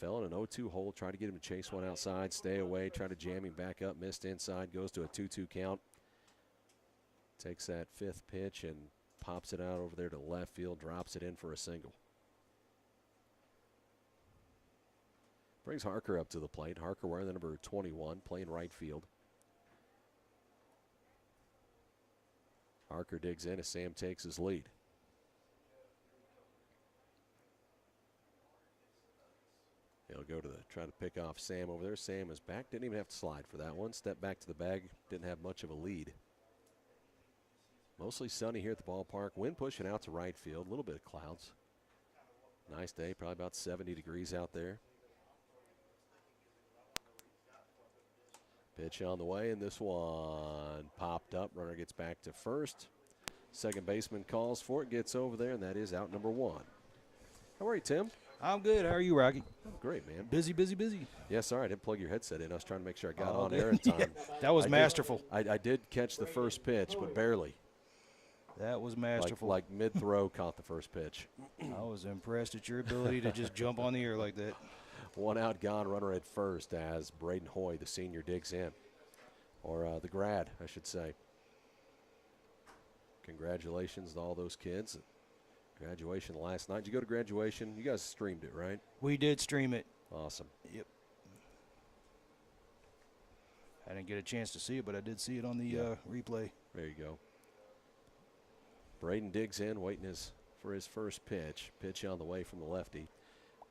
Fell in an 0-2 hold, tried to get him to chase one outside, stay away, try to jam him back up, missed inside, goes to a 2-2 count. Takes that fifth pitch and pops it out over there to left field, drops it in for a single. Brings Harker up to the plate. Harker wearing the number 21, playing right field. Harker digs in as Sam takes his lead. He'll go to try to pick off Sam over there. Sam is back. Didn't even have to slide for that one. Step back to the bag. Didn't have much of a lead. Mostly sunny here at the ballpark. Wind pushing out to right field. A little bit of clouds. Nice day. Probably about 70 degrees out there. Pitch on the way, and this one popped up. Runner gets back to first. Second baseman calls for it, gets over there, and that is out number one. How are you, Tim? I'm good. How are you, Rocky? I'm great, man. Busy, busy, busy. Yeah, sorry, I didn't plug your headset in. I was trying to make sure I got on air in time. Yeah, that was masterful. I did catch the first pitch, but barely. That was masterful. Like mid-throw, caught the first pitch. I was impressed at your ability to just jump on the air like that. One out, gone, runner at first as Braden Hoy, the senior, digs in. Or the grad, I should say. Congratulations to all those kids. Graduation last night. Did you go to graduation? You guys streamed it, right? We did stream it. Awesome. Yep. I didn't get a chance to see it, but I did see it on the replay. There you go. Braden digs in, waiting for his first pitch. Pitch on the way from the lefty.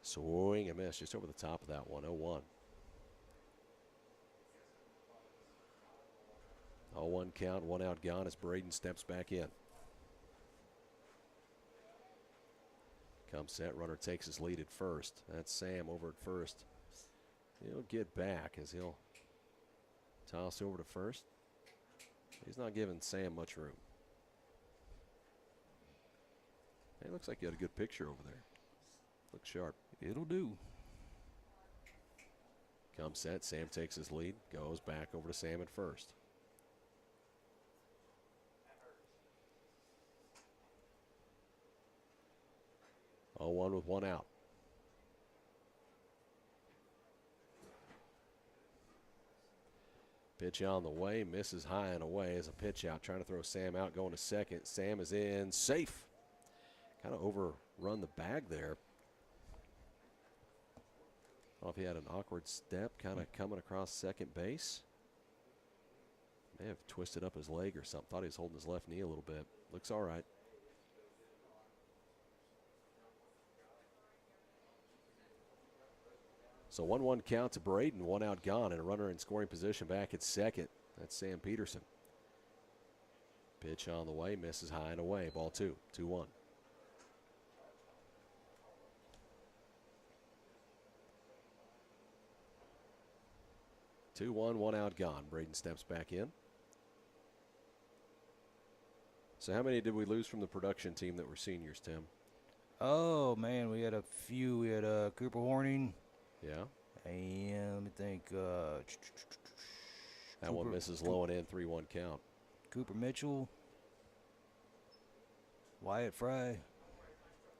Swing and miss just over the top of that one, 0-1. 0-1 count, one out gone as Braden steps back in. Comes set, runner takes his lead at first. That's Sam over at first. He'll get back as he'll toss over to first. He's not giving Sam much room. It looks like you had a good picture over there. Looks sharp. It'll do. Comes set, Sam takes his lead, goes back over to Sam at first. Oh, 1 with one out. Pitch on the way, misses high and away as a pitch out, trying to throw Sam out, going to second. Sam is in, safe. Kind of overrun the bag there. I don't know if he had an awkward step, kind of coming across second base. May have twisted up his leg or something. Thought he was holding his left knee a little bit. Looks all right. So 1-1 count to Braden, one out gone, and a runner in scoring position back at second. That's Sam Peterson. Pitch on the way, misses high and away. Ball 2, 2-1. One out gone. Braden steps back in. So how many did we lose from the production team that were seniors, Tim? Oh, man, we had a few. We had Cooper Horning. Yeah. And let me think. That one misses low and in, 3-1 count. Cooper Mitchell. Wyatt Fry.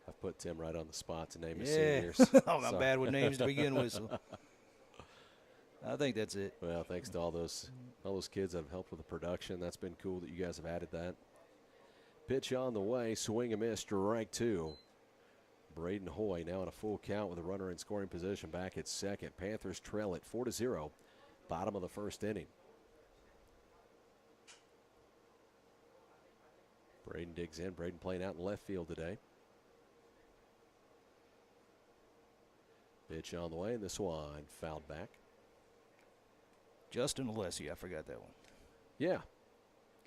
I've put Tim right on the spot to name his seniors. Oh, I'm bad with names to begin with. So. I think that's it. Well, thanks to all those kids that have helped with the production. That's been cool that you guys have added that. Pitch on the way, swing and miss, strike 2. Braden Hoy now in a full count with a runner in scoring position back at second. Panthers trail it 4-0, bottom of the first inning. Braden digs in. Braden playing out in left field today. Pitch on the way, and this one fouled back. Justin Alessi, I forgot that one. Yeah,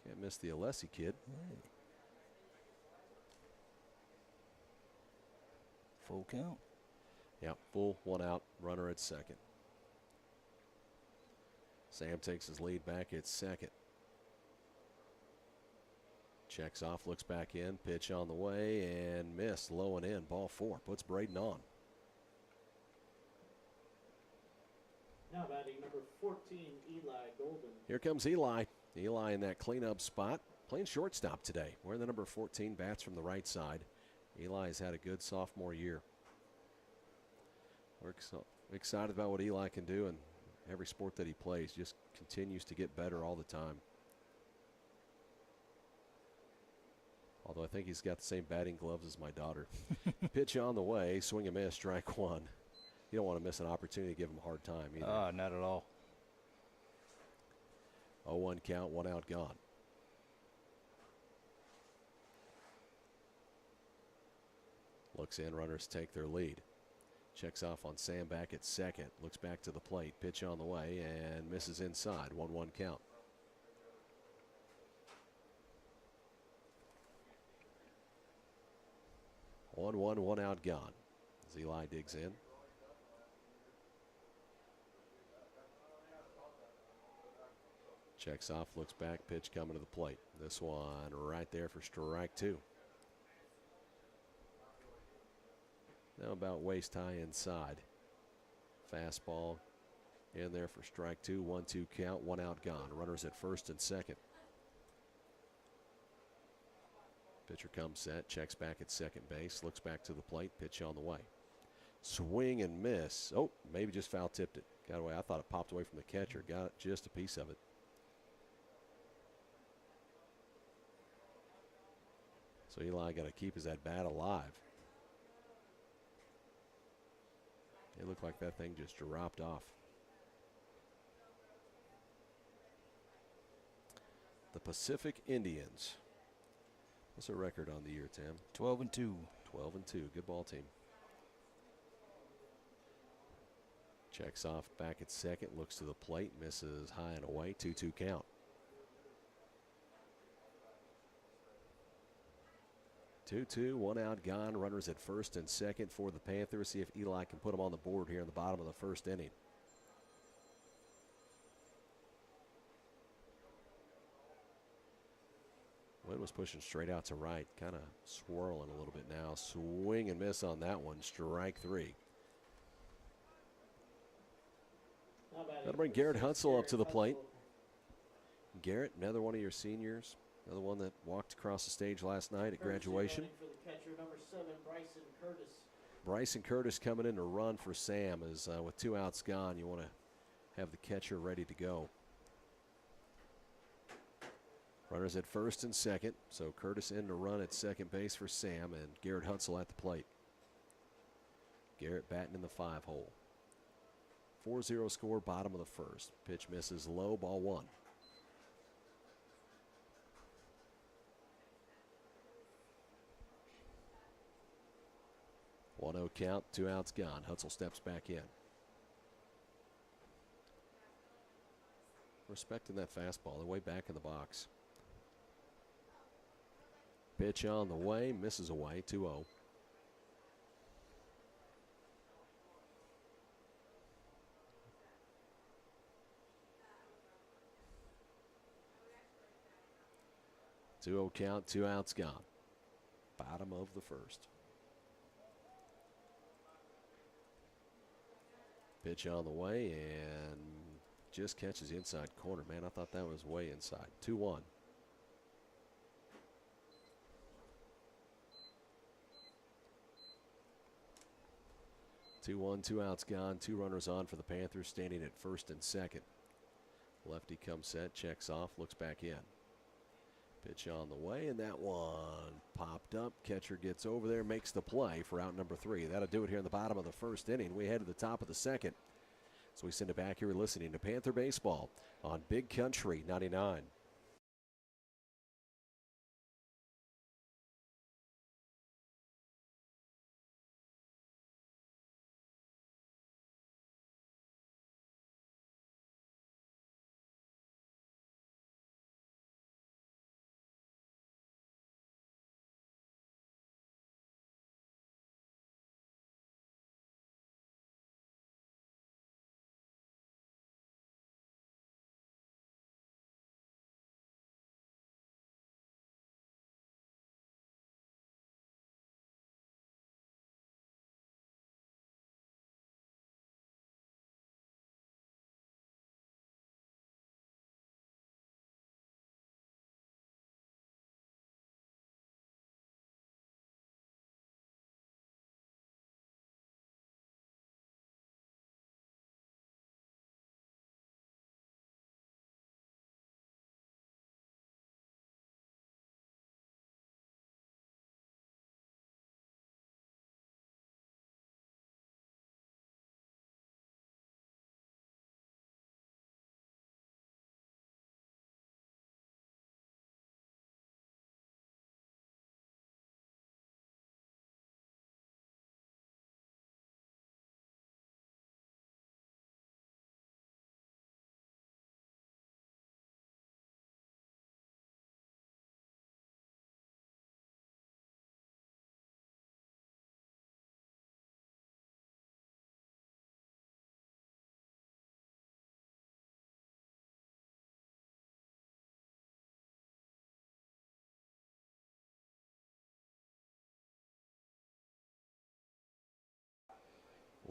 can't miss the Alessi kid. Hey. Full count. Yep, full, one out, runner at second. Sam takes his lead back at second. Checks off, looks back in, pitch on the way, and missed, low and in, ball 4, puts Braden on. Now batting number 14, Eli Golden. Here comes Eli. Eli in that cleanup spot, playing shortstop today. Wearing the number 14, bats from the right side. Eli has had a good sophomore year. We're excited about what Eli can do, and every sport that he plays just continues to get better all the time. Although I think he's got the same batting gloves as my daughter. Pitch on the way, swing and miss, strike one. You don't want to miss an opportunity to give him a hard time either. Not at all. 0-1 count, 1 out, gone. Looks in, runners take their lead. Checks off on Sam back at second. Looks back to the plate. Pitch on the way and misses inside. 1-1 count. One out, gone. As Eli digs in. Checks off, looks back, pitch coming to the plate. This one right there for strike two. Now about waist high inside. Fastball in there for strike two. 1-2 count, 1 out, gone. Runners at first and second. Pitcher comes set, checks back at second base, looks back to the plate, pitch on the way. Swing and miss. Oh, maybe just foul tipped it. Got away. I thought it popped away from the catcher. Got just a piece of it. So Eli got to keep his at bat alive. It looked like that thing just dropped off. The Pacific Indians. What's their record on the year, Tim? 12-2. 12-2. Good ball team. Checks off back at second. Looks to the plate. Misses high and away. 2-2 count. 2-2. 1 out, gone. Runners at first and second for the Panthers. See if Eli can put them on the board here in the bottom of the first inning. Wind was pushing straight out to right, kind of swirling a little bit now. Swing and miss on that one. Strike three. That'll bring Garrett Hutzel up to the plate. Garrett, another one of your seniors, another one that walked across the stage last night at graduation. For the catcher, number 7, Bryson Curtis. Bryson Curtis coming in to run for Sam as with 2 outs gone, you want to have the catcher ready to go. Runners at first and second, so Curtis in to run at second base for Sam, and Garrett Hutzel at the plate. Garrett batting in the 5-hole. 4-0 score, bottom of the first. Pitch misses low, ball 1. One 0 count, 2 outs gone. Hutzel steps back in. Respecting that fastball, they're way back in the box. Pitch on the way, misses away, 2-0. Two-0 count, 2 outs gone. Bottom of the first. Pitch on the way and just catches the inside corner. Man, I thought that was way inside. 2-1. 2-1, 2 outs gone, 2 runners on for the Panthers, standing at first and second. Lefty comes set, checks off, looks back in. Pitch on the way, and that one popped up. Catcher gets over there, makes the play for out number 3. That'll do it here in the bottom of the first inning. We head to the top of the second. So we send it back here listening to Panther Baseball on Big Country 99.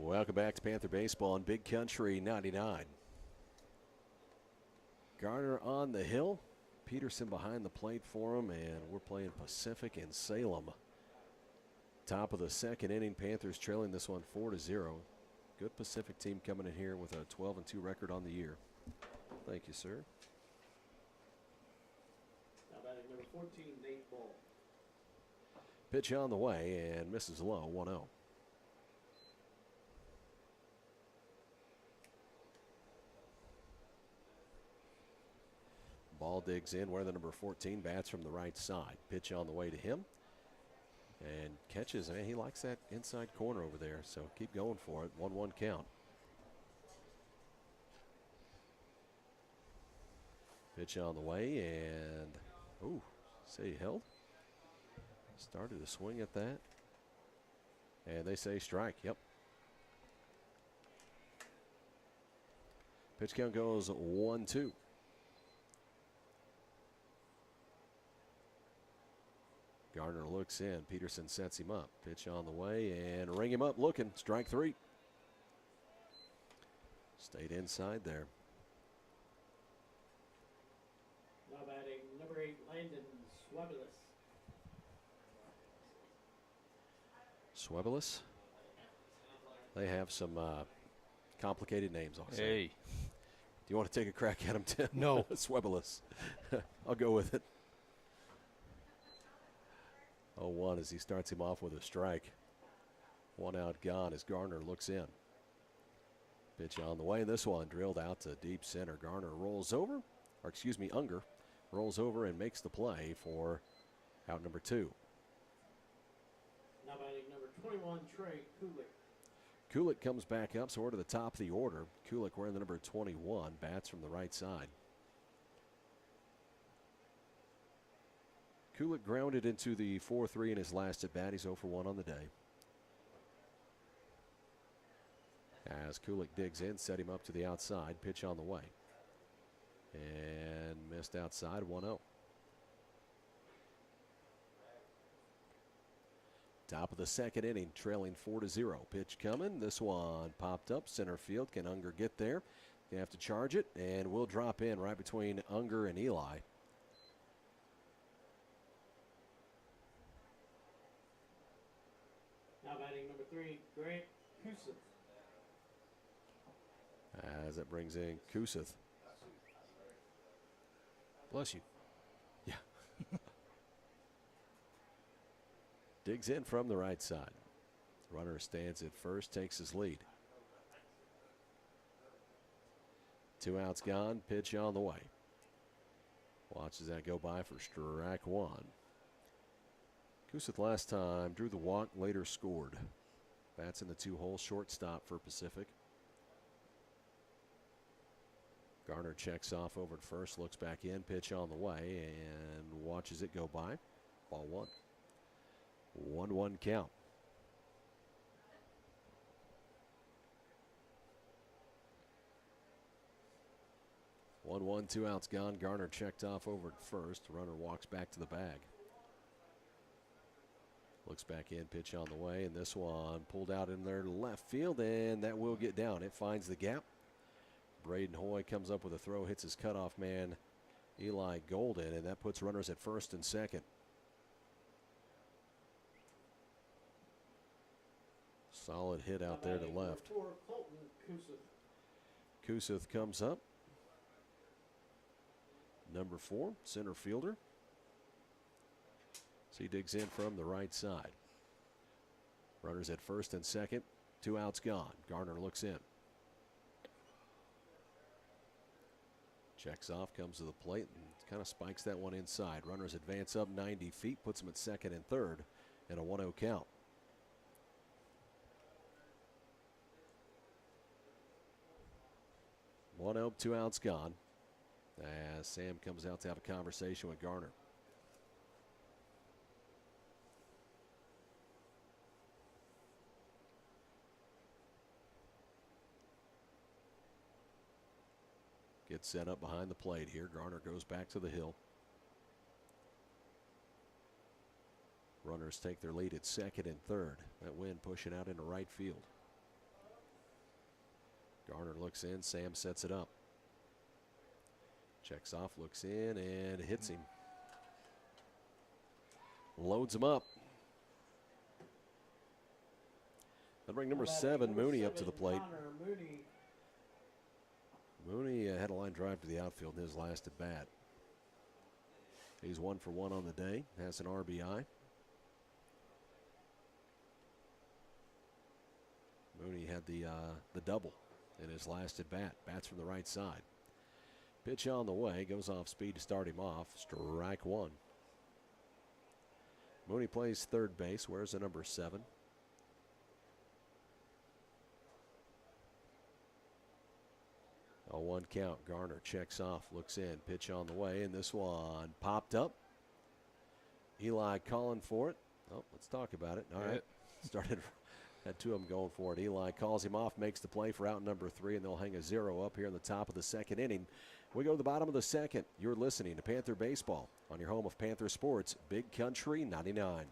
Welcome back to Panther Baseball on Big Country 99. Garner on the hill. Peterson behind the plate for him, and we're playing Pacific and Salem. Top of the second inning, Panthers trailing this one 4-0. Good Pacific team coming in here with a 12-2 record on the year. Thank you, sir. Now batting number 14, Nate Ball. Pitch on the way and misses low, 1-0. Ball digs in where the number 14 bats from the right side. Pitch on the way to him. And catches, man, he likes that inside corner over there, so keep going for it. 1-1 count. Pitch on the way, and, oh, say held. Started to swing at that. And they say strike, yep. Pitch count goes 1-2. Garner looks in. Peterson sets him up. Pitch on the way and ring him up looking. Strike three. Stayed inside there. Now batting number 8, Landon Swebelis. Swebelis. They have some complicated names, I'll say. Hey. Do you want to take a crack at him, Tim? No. Swebelis. I'll go with it. 0-1 as he starts him off with a strike. 1 out gone as Garner looks in. Pitch on the way, and this one drilled out to deep center. Garner rolls over, or excuse me, Unger rolls over and makes the play for out number 2. Now batting number 21, Trey Kulik. Kulik comes back up, so we're to the top of the order. Kulik wearing the number 21, bats from the right side. Kulik grounded into the 4-3 in his last at bat. He's 0 for 1 on the day. As Kulik digs in, set him up to the outside. Pitch on the way. And missed outside, 1-0. Top of the second inning, trailing 4-0. Pitch coming. This one popped up center field. Can Unger get there? They have to charge it, and we'll drop in right between Unger and Eli. Now batting number 3, Grant Kusith. As it brings in Kusith. Bless you. Yeah. Digs in from the right side. Runner stands at first, takes his lead. 2 outs gone, pitch on the way. Watches that go by for strike 1. Kusith last time drew the walk, later scored. Bats in the 2-hole, shortstop for Pacific. Garner checks off over at first, looks back in, pitch on the way, and watches it go by. Ball 1. 1-1 count. One, 2 outs gone. Garner checked off over at first. Runner walks back to the bag. Looks back in, pitch on the way, and this one pulled out in there to left field, and that will get down. It finds the gap. Braden Hoy comes up with a throw, hits his cutoff man, Eli Golden, and that puts runners at first and second. Solid hit out there to left. Number 4, Colton Kusith. Kusith comes up. Number 4, center fielder. So he digs in from the right side. Runners at first and second. 2 outs gone. Garner looks in. Checks off, comes to the plate, and kind of spikes that one inside. Runners advance up 90 feet, puts them at second and third, and a 1-0 count. One out, 2 outs gone. As Sam comes out to have a conversation with Garner. Gets set up behind the plate here. Garner goes back to the hill. Runners take their lead at second and third. That wind pushing out into right field. Garner looks in. Sam sets it up. Checks off, looks in, and hits him. Loads him up. That'll bring number 7, Mooney, up to the plate. Connor Mooney had a line drive to the outfield in his last at bat. He's 1 for 1 on the day, has an RBI. Mooney had the double in his last at bat. Bats from the right side. Pitch on the way, goes off speed to start him off. Strike 1. Mooney plays third base, wears the number 7. A 1 count. Garner checks off, looks in, pitch on the way, and this one popped up. Eli calling for it. Oh, let's talk about it. All right. Started, had 2 of them going for it. Eli calls him off, makes the play for out number 3, and they'll hang a 0 up here in the top of the second inning. We go to the bottom of the second. You're listening to Panther Baseball on your home of Panther Sports, Big Country 99.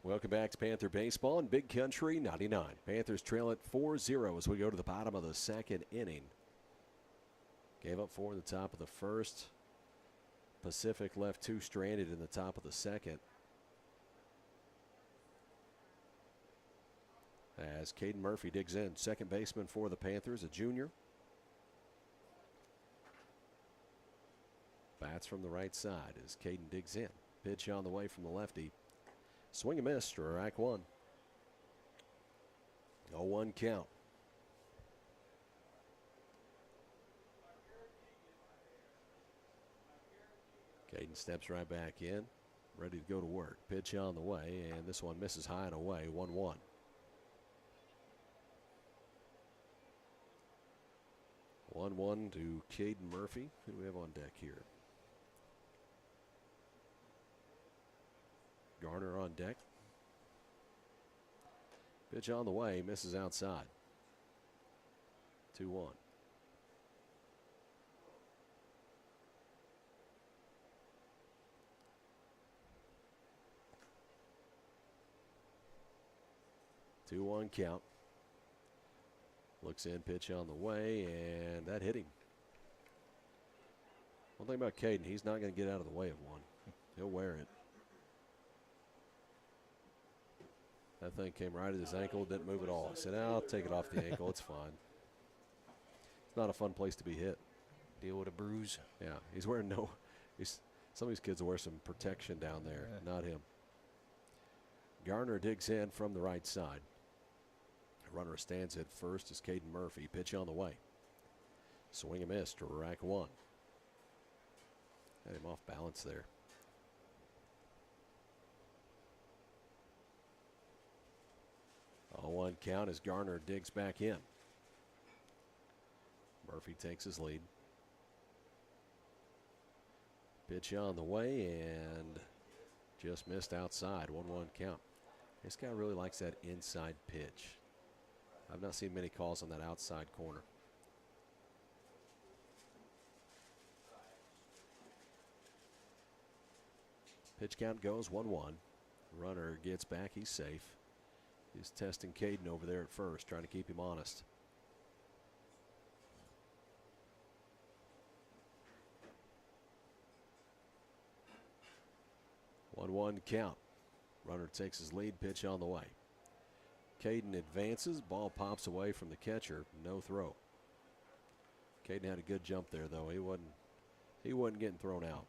Welcome back to Panther Baseball in Big Country 99. Panthers trail it 4-0 as we go to the bottom of the second inning. Gave up 4 in the top of the first. Pacific left 2 stranded in the top of the second. As Caden Murphy digs in, second baseman for the Panthers, a junior. Bats from the right side as Caden digs in. Pitch on the way from the lefty. Swing and miss, strike 1. 0-1 count. Caden steps right back in, ready to go to work. Pitch on the way, and this one misses high and away, 1-1. One to Caden Murphy. Who do we have on deck here? Garner on deck. Pitch on the way, misses outside. 2-1. Two-one count. Looks in, pitch on the way, and that hit him. One thing about Caden, he's not going to get out of the way of one. He'll wear it. That thing came right at his ankle, didn't move at all. I said, I'll take it off the ankle, it's fine. It's not a fun place to be hit. Deal with a bruise. Yeah, he's wearing some of these kids will wear some protection down there, not him. Garner digs in from the right side. Runner stands at first is Caden Murphy. Pitch on the way. Swing and miss, strike 1. Had him off balance there. On 1 count as Garner digs back in. Murphy takes his lead. Pitch on the way, and Just missed outside. 1-1 count. This guy really likes that inside pitch. I've not seen many calls on that outside corner. Pitch count goes 1-1. Runner gets back. He's safe. He's testing Caden over there at first, trying to keep him honest. One count. Runner takes his lead, pitch on the way. Caden advances, ball pops away from the catcher, no throw. Caden had a good jump there, though. He wasn't getting thrown out.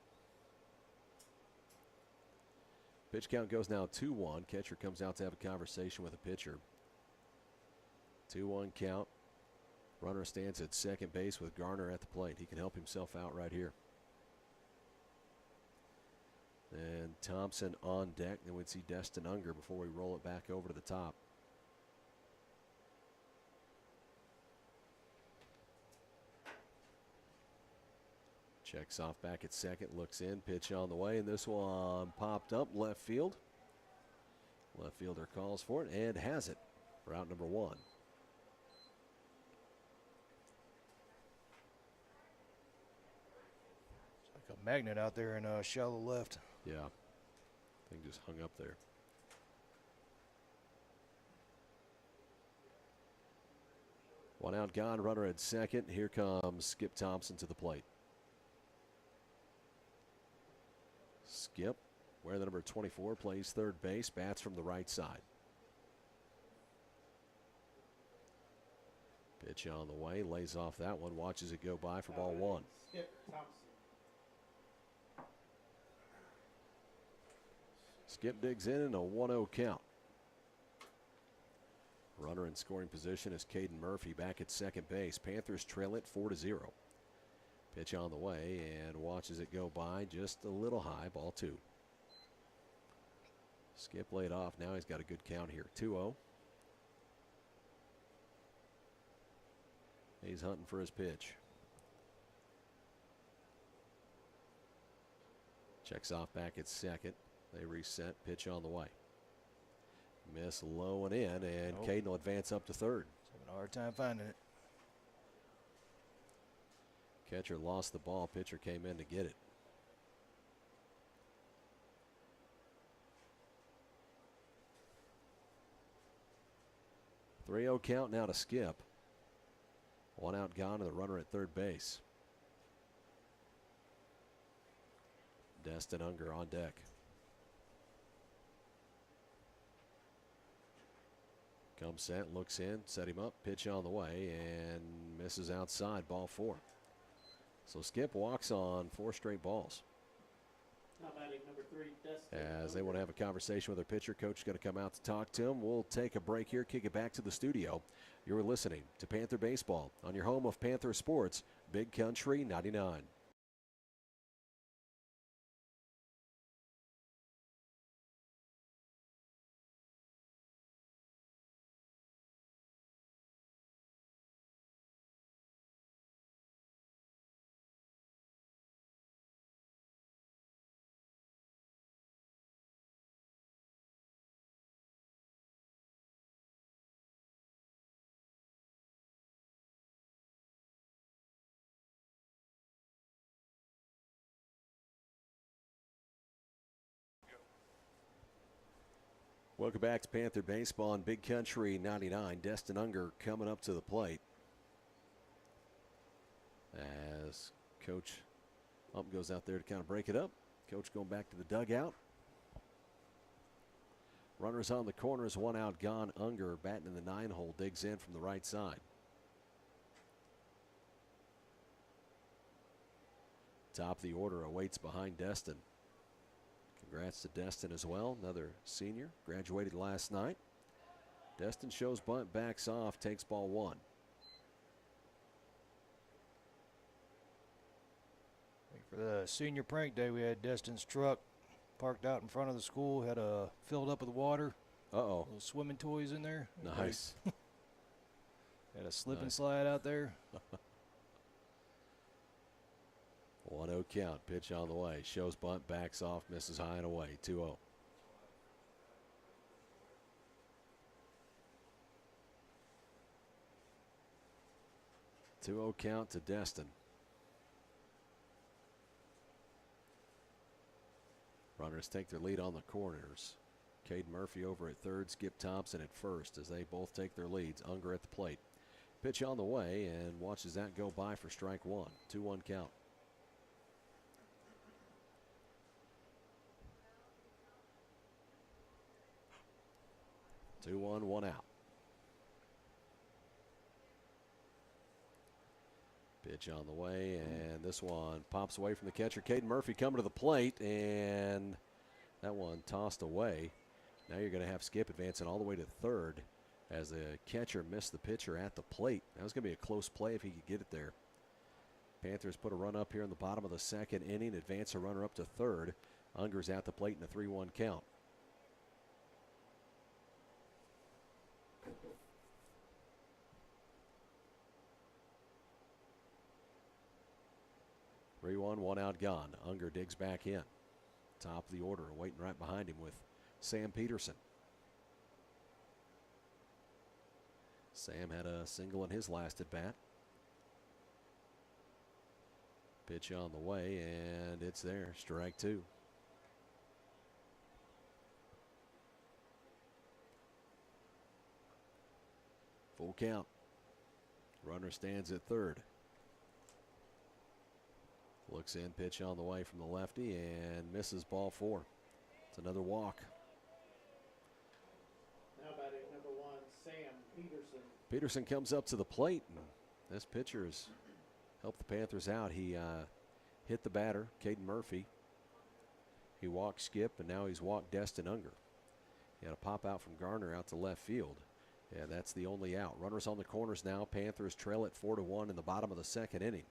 Pitch count goes now 2-1. Catcher comes out to have a conversation with the pitcher. 2-1 count. Runner stands at second base with Garner at the plate. He can help himself out right here. And Thompson on deck. Then we'd see Destin Unger before we roll it back over to the top. Checks off back at second, looks in, pitch on the way, and this one popped up left field. Left fielder calls for it and has it for out number 1. It's like a magnet out there in shallow left. Yeah, thing just hung up there. One out gone, runner at second. Here comes Skip Thompson to the plate. Skip, wearing the number 24, plays third base, bats from the right side. Pitch on the way, lays off that one, watches it go by for ball 1. Skip Thompson. Skip digs in and a 1-0 count. Runner in scoring position is Caden Murphy back at second base. Panthers trail it 4-0. Pitch on the way and watches it go by just a little high, ball 2. Skip laid off, now he's got a good count here, 2-0. He's hunting for his pitch. Checks off back at second. They reset, pitch on the way. Miss low and in, and Caden will advance up to third. He's having a hard time finding it. Catcher lost the ball, pitcher came in to get it. Three-0 count now to Skip. 1 out gone and the runner at third base. Destin Unger on deck. Comes set, looks in, set him up, pitch on the way, and misses outside, ball 4. So Skip walks on 4 straight balls. Now batting number 3, Destin As they want to have a conversation with their pitcher, coach is going to come out to talk to him. We'll take a break here, kick it back to the studio. You're listening to Panther Baseball on your home of Panther Sports, Big Country 99. Welcome back to Panther Baseball on Big Country 99. Destin Unger coming up to the plate. As Coach Ump goes out there to kind of break it up. Coach going back to the dugout. Runners on the corners, 1 out gone. Unger batting in the 9-hole, digs in from the right side. Top of the order awaits behind Destin. Congrats to Destin as well, another senior, graduated last night. Destin shows bunt, backs off, takes ball 1. For the senior prank day, we had Destin's truck parked out in front of the school, had filled up with water. Uh-oh. Little swimming toys in there. Nice. Had a slip and slide out there. 1-0 count. Pitch on the way. Shows bunt, backs off, misses high and away. 2-0. Two-0 count to Destin. Runners take their lead on the corners. Caden Murphy over at third, Skip Thompson at first as they both take their leads. Unger at the plate. Pitch on the way and watches that go by for strike one. 2-1 count. Two on, one out. Pitch on the way, and this one pops away from the catcher. Caden Murphy coming to the plate, and that one tossed away. Now you're going to have Skip advancing all the way to third as the catcher missed the pitcher at the plate. That was going to be a close play if he could get it there. Panthers put a run up here in the bottom of the second inning, advance a runner up to third. Unger's at the plate in a 3-1 count. One out gone. Unger digs back in. Top of the order, waiting right behind him with Sam Peterson. Sam had a single in his last at bat. Pitch on the way, and it's there. Strike two. Full count. Runner stands at third. Looks in, pitch on the way from the lefty, and misses ball four. It's another walk. Now batting number one, Sam Peterson. Peterson comes up to the plate, and this pitcher's helped the Panthers out. He hit the batter, Caden Murphy. He walked Skip, and now he's walked Destin Unger. He had a pop out from Garner out to left field, and that's the only out. Runners on the corners now. Panthers trail at 4-1 in the bottom of the second inning.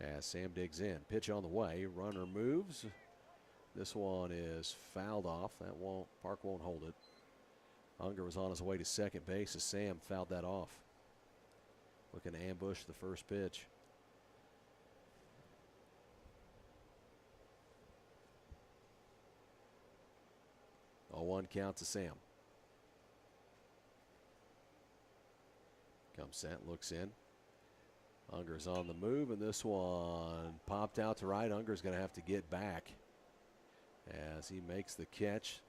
As Sam digs in, pitch on the way, runner moves. This one is fouled off. Park won't hold it. Unger was on his way to second base as Sam fouled that off. Looking to ambush the first pitch. A 1 count to Sam. Comes set, looks in. Unger's on the move, and this one popped out to right. Unger's going to have to get back as he makes the catch.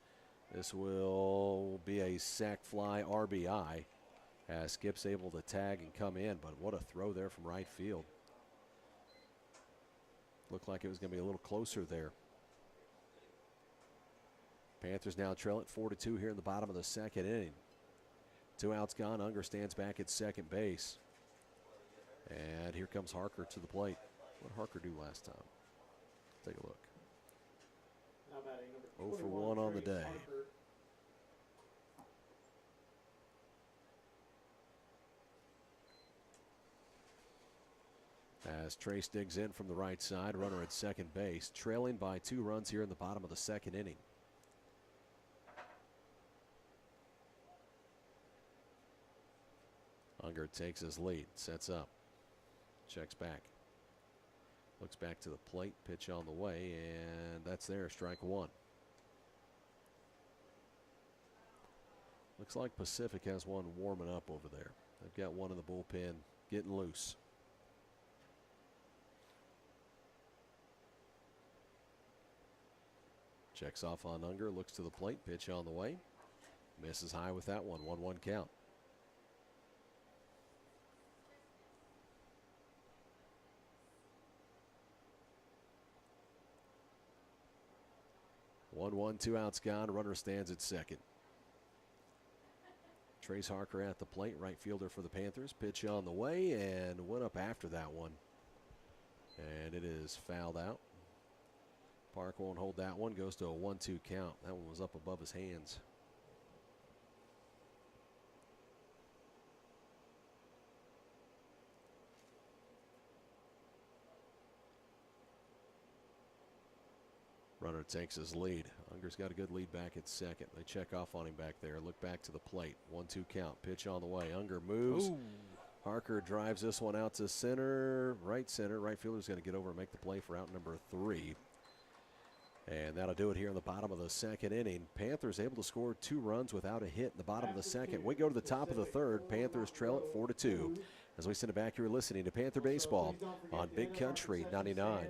This will be a sac fly RBI as Skip's able to tag and come in, but what a throw there from right field. Looked like it was going to be a little closer there. Panthers now trail at 4-2 here in the bottom of the second inning. 2 outs gone. Unger stands back at second base. And here comes Harker to the plate. What did Harker do last time? Take a look. Now batting number 0 for 1 on the day. Harker. As Trace digs in from the right side, runner at second base, trailing by 2 runs here in the bottom of the second inning. Unger takes his lead, sets up. Checks back. Looks back to the plate. Pitch on the way, and that's there. Strike one. Looks like Pacific has one warming up over there. They've got one in the bullpen getting loose. Checks off on Unger. Looks to the plate. Pitch on the way. Misses high with that one. 1-1 count. One, 2 outs gone. Runner stands at second. Trace Harker at the plate, right fielder for the Panthers. Pitch on the way and went up after that one. And it is fouled out. Park won't hold that one. Goes to a 1-2 count. That one was up above his hands. Runner takes his lead. Unger's got a good lead back at second. They check off on him back there. Look back to the plate. 1-2 count. Pitch on the way. Unger moves. Ooh. Harker drives this one out to center. Right fielder's going to get over and make the play for out number 3. And that'll do it here in the bottom of the second inning. Panthers able to score 2 runs without a hit in the bottom of the second. We go to the top of the third. Panthers trail it 4-2. As we send it back, you're listening to Panther Baseball on Big Country 99.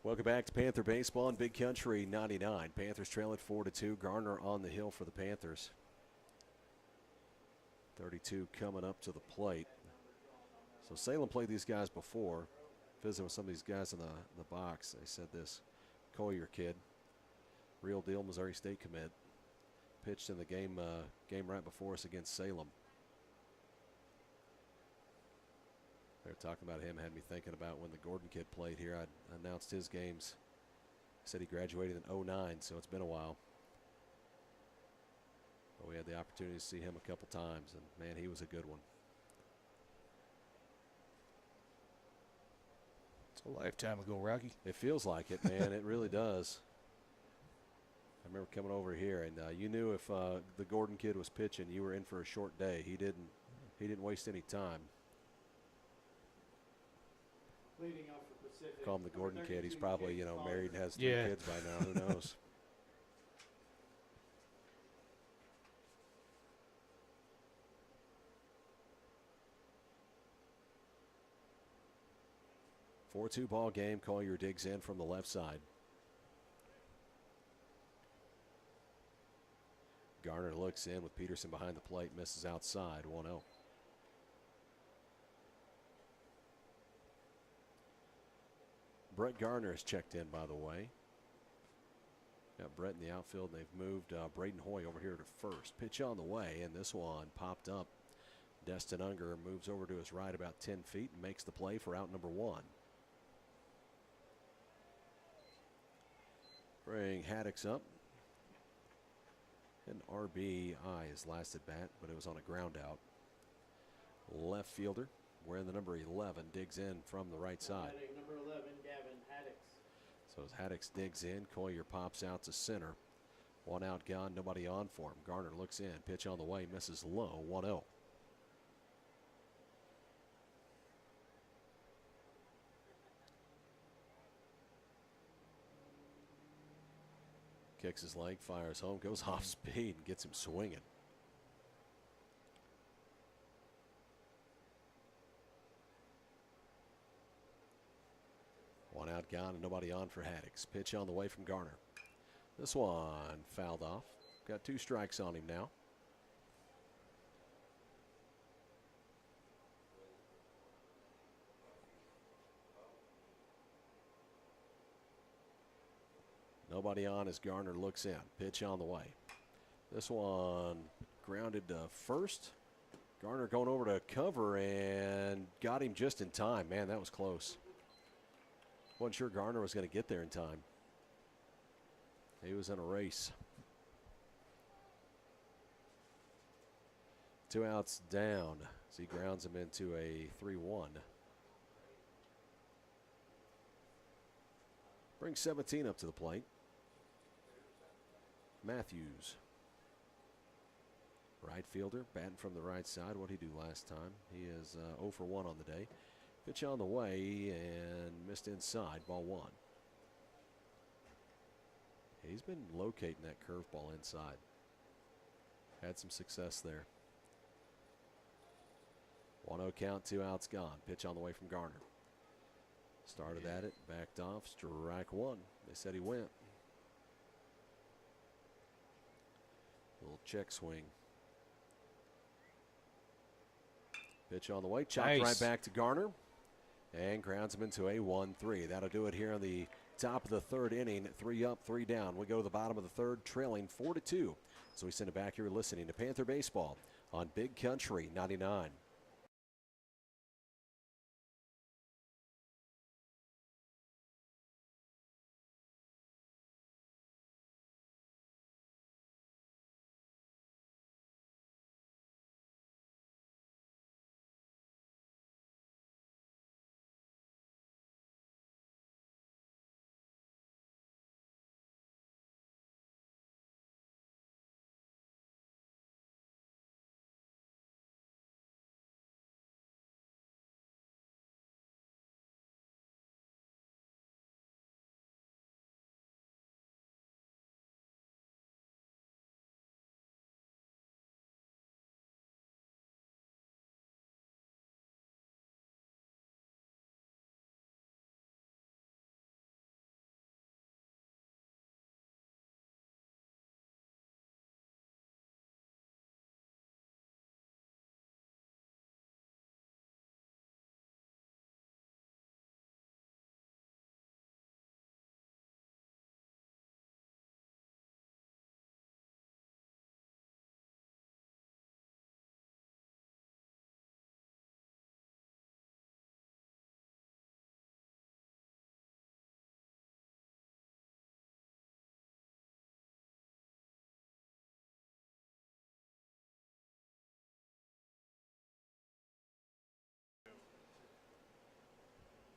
Welcome back to Panther Baseball on Big Country 99. Panthers trail at 4-2. Garner on the hill for the Panthers. 32 coming up to the plate. So Salem played these guys before. Visiting with some of these guys in the box. They said this Collier kid, real deal Missouri State commit, pitched in the game right before us against Salem. They're talking about him, had me thinking about when the Gordon kid played here. I announced his games. I said he graduated in 09, so it's been a while. But we had the opportunity to see him a couple times, and man, he was a good one. It's a lifetime ago, Rocky. It feels like it, man. It really does. I remember coming over here, and you knew if the Gordon kid was pitching, you were in for a short day. He didn't waste any time. Leading off for Pacific. Call him the Gordon kid. He's probably, married and has 3 Yeah. kids by now. Who knows? – 4-2 ball game. Collier digs in from the left side. Garner looks in with Peterson behind the plate. Misses outside. 1-0. Brett Garner is checked in, by the way. Got Brett in the outfield, and they've moved Braden Hoy over here to first. Pitch on the way, and this one popped up. Destin Unger moves over to his right about 10 feet and makes the play for out number 1. Bring Haddix up. An RBI his last at bat, but it was on a ground out. Left fielder, wearing the number 11, digs in from the right side. Number 11, Gavin Haddix. So as Haddix digs in, Collier pops out to center. 1 out gone, nobody on for him. Garner looks in, pitch on the way, misses low, 1-0. Kicks his leg, fires home, goes off speed, and gets him swinging. One out gone and nobody on for Haddix. Pitch on the way from Garner. This one fouled off. Got 2 strikes on him now. Nobody on as Garner looks in. Pitch on the way. This one grounded to first. Garner going over to cover and got him just in time. Man, that was close. Wasn't sure Garner was going to get there in time. He was in a race. 2 outs down as he grounds him into a 3-1. Brings 17 up to the plate. Matthews. Right fielder, batting from the right side. What did he do last time? He is 0 for 1 on the day. Pitch on the way and missed inside, ball 1. He's been locating that curveball inside. Had some success there. 1-0 count, 2 outs gone. Pitch on the way from Garner. Started at it, backed off, strike 1. They said he went. Little check swing. Pitch on the way, chopped right back to Garner. And grounds him into a 1-3. That'll do it here on the top of the 3rd inning. 3 up, 3 down. We go to the bottom of the 3rd, trailing 4-2. So we send it back here listening to Panther Baseball on Big Country 99.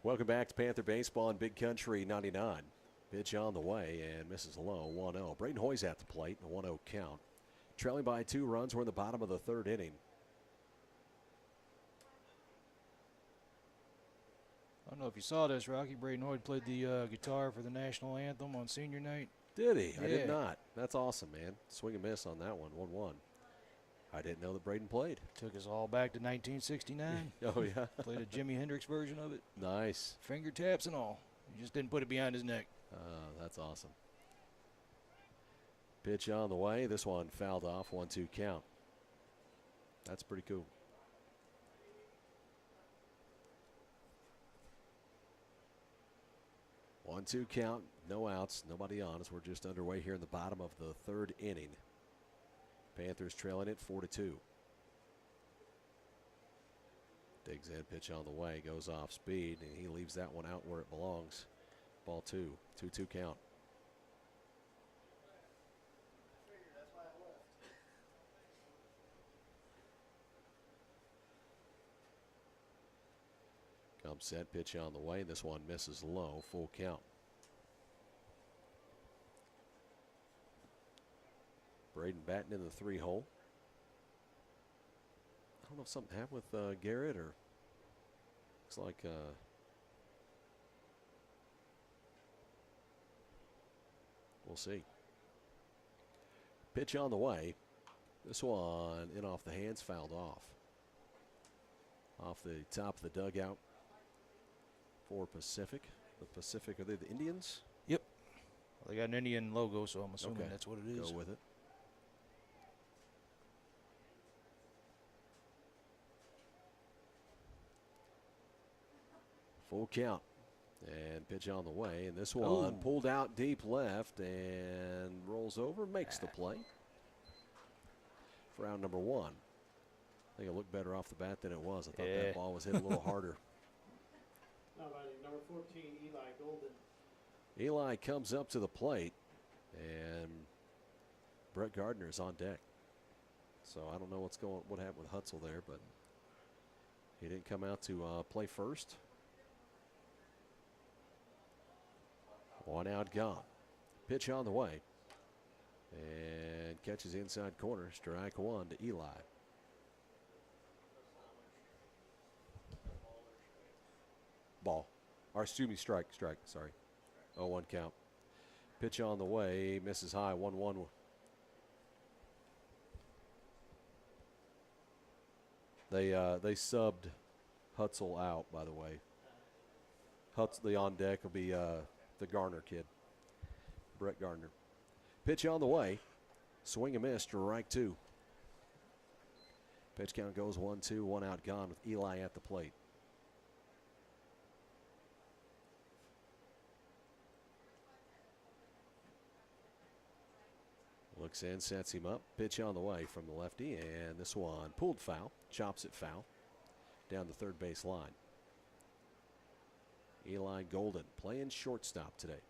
Welcome back to Panther Baseball on Big Country 99. Pitch on the way and misses low, 1-0. Braden Hoy's at the plate, a 1-0 count. Trailing by 2 runs, we're in the bottom of the 3rd inning. I don't know if you saw this, Rocky. Braden Hoyt played the guitar for the national anthem on senior night. Did he? I did Yeah. not. That's awesome, man. Swing and miss on that one, 1-1. I didn't know that Braden played. Took us all back to 1969. Oh, yeah. Played a Jimi Hendrix version of it. Nice. Finger taps and all. He just didn't put it behind his neck. That's awesome. Pitch on the way. This one fouled off, 1-2 count. That's pretty cool. One-two count, no outs, nobody on as we're just underway here in the bottom of the 3rd inning. Panthers trailing it 4-2. Digs in, pitch on the way, goes off speed, and he leaves that one out where it belongs. Ball 2, 2-2 count. Comes set, pitch on the way. This one misses low, full count. Braden batting in the 3-hole. I don't know if something happened with Garrett or looks like we'll see. Pitch on the way. This one in off the hands, fouled off. Off the top of the dugout for Pacific. The Pacific, are they the Indians? Yep. Well, they got an Indian logo, so I'm assuming that's what it is. Go with it. Full count. And pitch on the way. And this one pulled out deep left and rolls over, makes the play. For out number 1. I think it looked better off the bat than it was. I thought that ball was hit a little harder. Nobody. Number 14, Eli Golden. Eli comes up to the plate, and Brett Gardner is on deck. So I don't know what happened with Hutzel there, but he didn't come out to play first. 1 out, gone. Pitch on the way. And catches inside corner. Strike 1 to Eli. Ball. Or excuse me, strike. Sorry. 0-1 count. Pitch on the way. Misses high. 1-1. They subbed Hutzel out, by the way. Hutzel on deck will be the Garner kid, Brett Gardner. Pitch on the way. Swing and miss. Strike 2. Pitch count goes 1-2. 1 out, gone with Eli at the plate. Looks in, sets him up. Pitch on the way from the lefty, and this one pulled foul. Chops it foul down the third base line. Eli Golden playing shortstop today.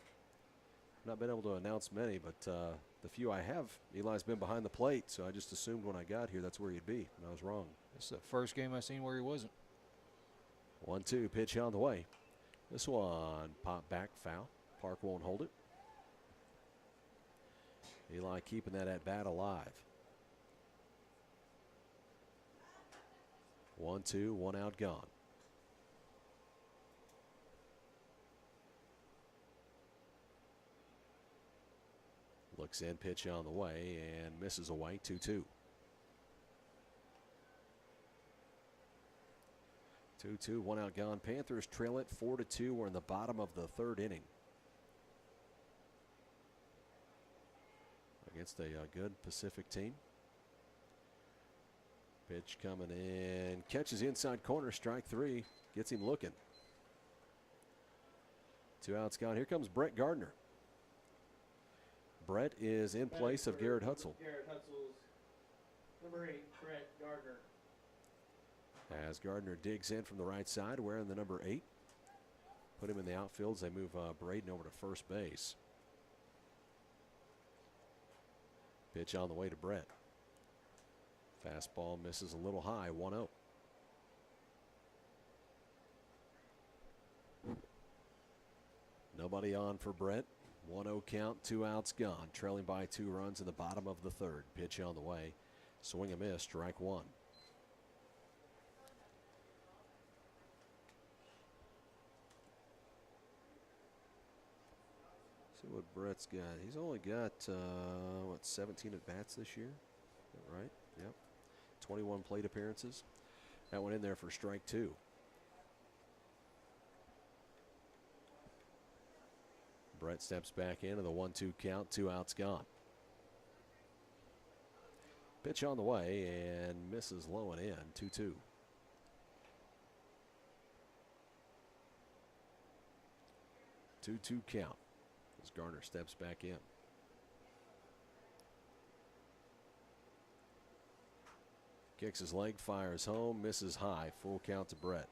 Not been able to announce many, but the few I have, Eli's been behind the plate, so I just assumed when I got here that's where he'd be, and I was wrong. This is the first game I seen where he wasn't. 1-2, pitch on the way. This one pop back foul. Park won't hold it. Eli keeping that at bat alive. 1-2, 1 out, gone. Looks in, pitch on the way, and misses away. 2-2. 2-2, 1 out, gone. Panthers trail it 4-2. We're in the bottom of the third inning. Against a good Pacific team. Pitch coming in. Catches inside corner. Strike 3. Gets him looking. 2 outs gone. Here comes Brett Gardner. Brett is in place of Garrett Hutzel. Garrett Hutzel's number 8, Brett Gardner. As Gardner digs in from the right side, wearing the number 8. Put him in the outfield as they move Braden over to first base. Pitch on the way to Brett. Fastball misses a little high, 1-0. Nobody on for Brett. 1-0 count, 2 outs gone. Trailing by 2 runs in the bottom of the third. Pitch on the way. Swing and miss, strike 1. See what Brett's got. He's only got, 17 at bats this year? Is that right? Yep. 21 plate appearances. That went in there for strike 2. Brett steps back into the 1-2 count, 2 outs gone. Pitch on the way and misses low and in, 2-2. Two count as Garner steps back in. Kicks his leg, fires home, misses high. Full count to Brett.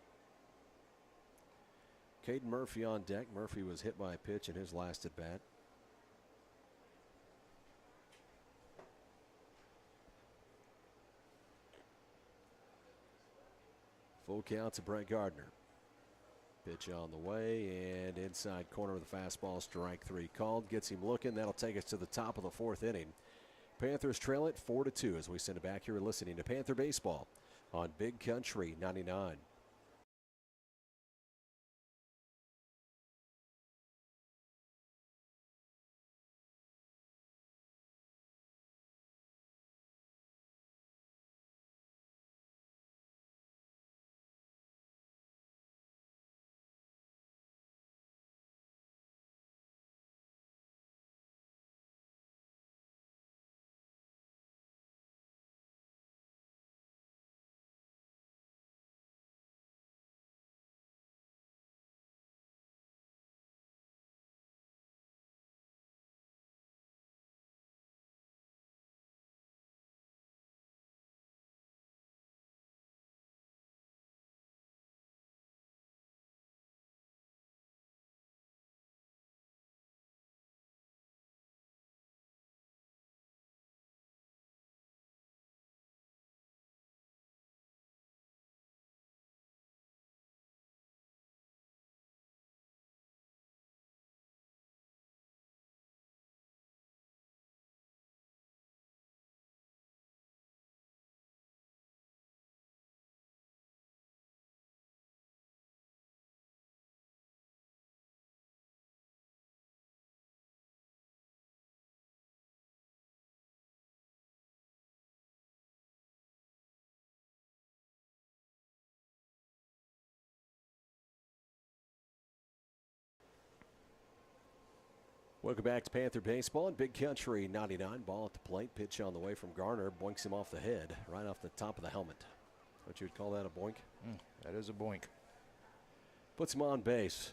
Caden Murphy on deck. Murphy was hit by a pitch in his last at bat. Full count to Brett Gardner. Pitch on the way and inside corner of the fastball, strike 3 called. Gets him looking. That'll take us to the top of the 4th inning. Panthers trail it 4-2 as we send it back here listening to Panther Baseball on Big Country 99. Welcome back to Panther Baseball and Big Country 99. Ball at the plate. Pitch on the way from Garner. Boinks him off the head, right off the top of the helmet. What you would call that, a boink? That is a boink. Puts him on base.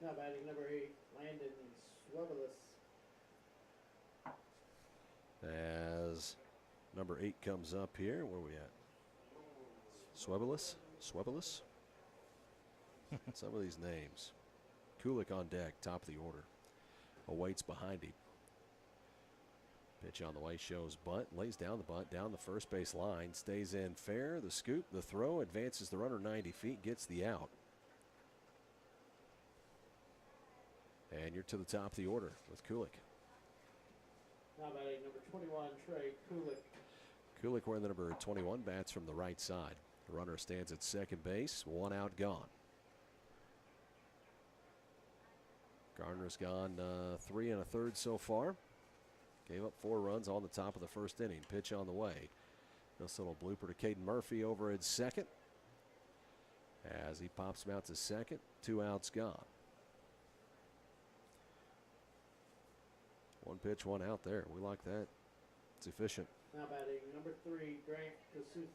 Now batting number 8, Landon Swebelis. As number 8 comes up here. Where are we at? Swebelis? Swebelis? Some of these names. Kulik on deck, top of the order. Awaits behind him. Pitch on the way shows bunt, lays down the bunt, down the first base line, stays in fair, the scoop, the throw, advances the runner 90 feet, gets the out. And you're to the top of the order with Kulik. Now batting number 21, Trey Kulik. Kulik wearing the number 21, bats from the right side. The runner stands at second base, 1 out, gone. Garner's gone 3 1/3 so far. Gave up 4 runs on the top of the first inning. Pitch on the way. This little blooper to Caden Murphy over at second. As he pops him out to second, 2 outs gone. 1 pitch, 1 out there. We like that. It's efficient. Now batting number 3, Grant Kasuth.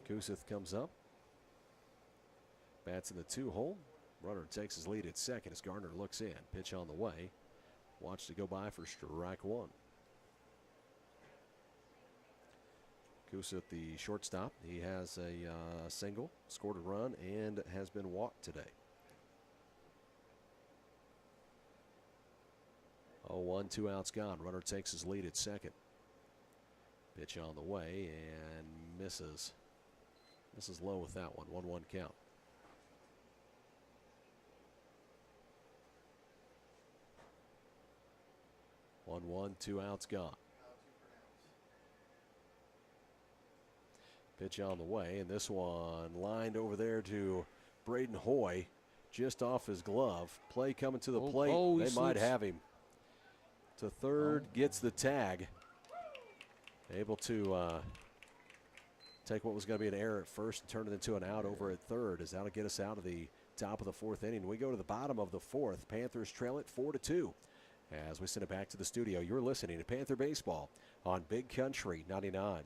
Kusith comes up. Bats in the 2 hole. Runner takes his lead at second as Garner looks in. Pitch on the way. Watch to go by for strike 1. Kusith, the shortstop. He has a single, scored a run, and has been walked today. 0-1, 2 outs gone. Runner takes his lead at second. Pitch on the way and misses. Misses low with that one. 1-1 count. 1-1, 2 outs gone. Pitch on the way, and this one lined over there to Braden Hoy, just off his glove. Play coming to the plate. They might have him. To third, gets the tag. Able to take what was going to be an error at first and turn it into an out over at third, as that'll get us out of the top of the 4th inning. We go to the bottom of the 4th. Panthers trail it 4-2. As we send it back to the studio, you're listening to Panther Baseball on Big Country 99.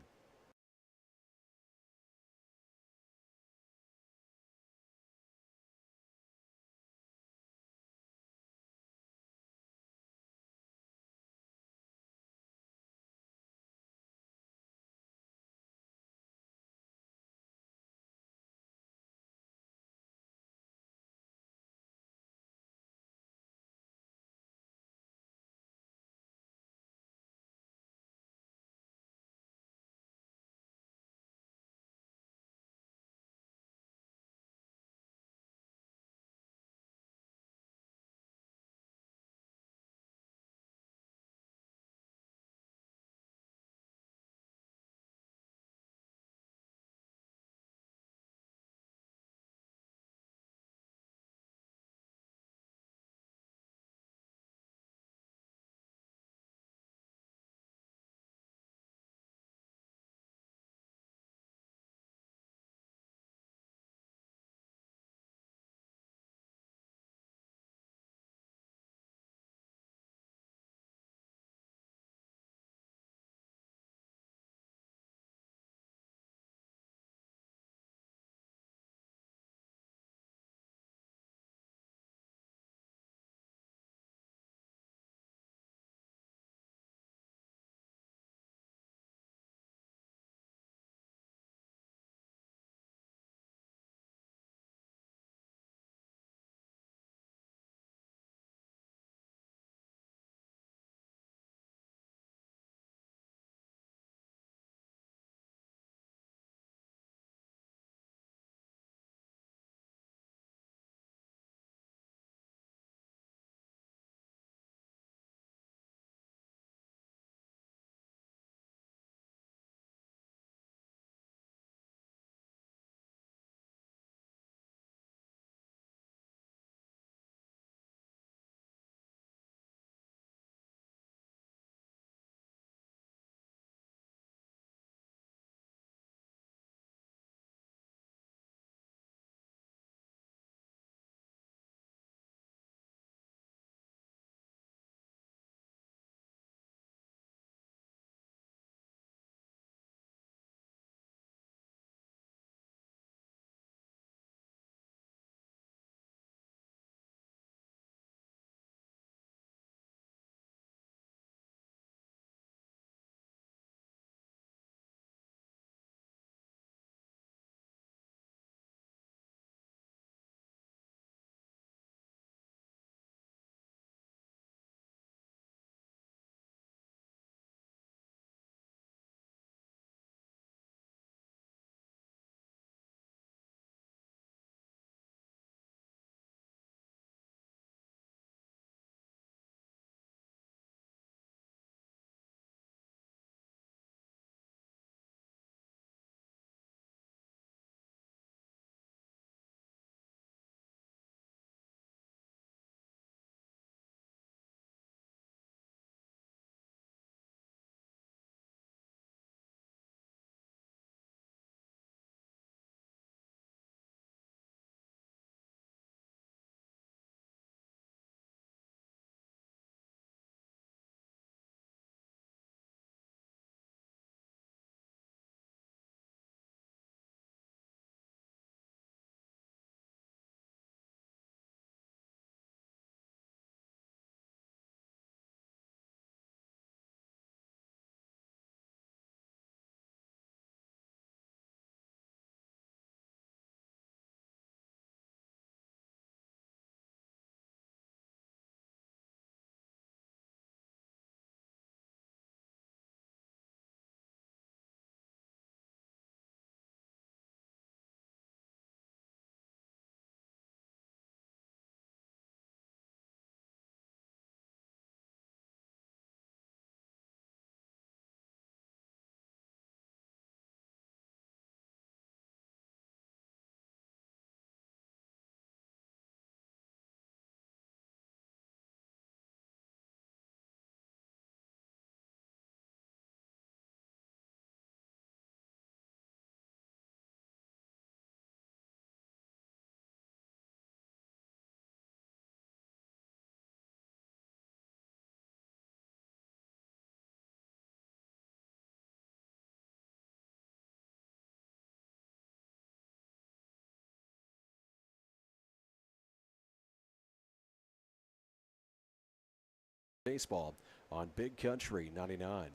Baseball on Big Country 99.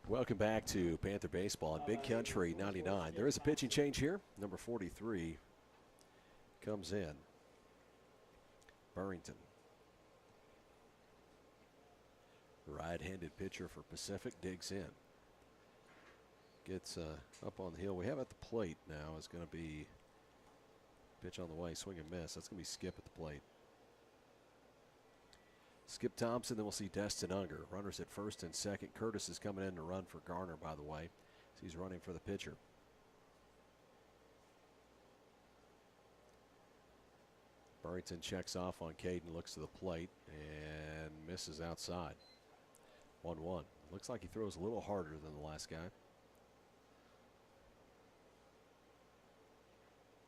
Welcome back to Panther Baseball on Big Country 99. There is a pitching change here. Number 43 comes in. Burrington. Right-handed pitcher for Pacific digs in. Gets up on the hill. We have at the plate now is going to be pitch on the way, swing and miss. That's going to be Skip at the plate. Skip Thompson, then we'll see Destin Unger. Runners at first and second. Curtis is coming in to run for Garner, by the way. So he's running for the pitcher. Burrington checks off on Caden, looks to the plate, and misses outside. 1-1. Looks like he throws a little harder than the last guy.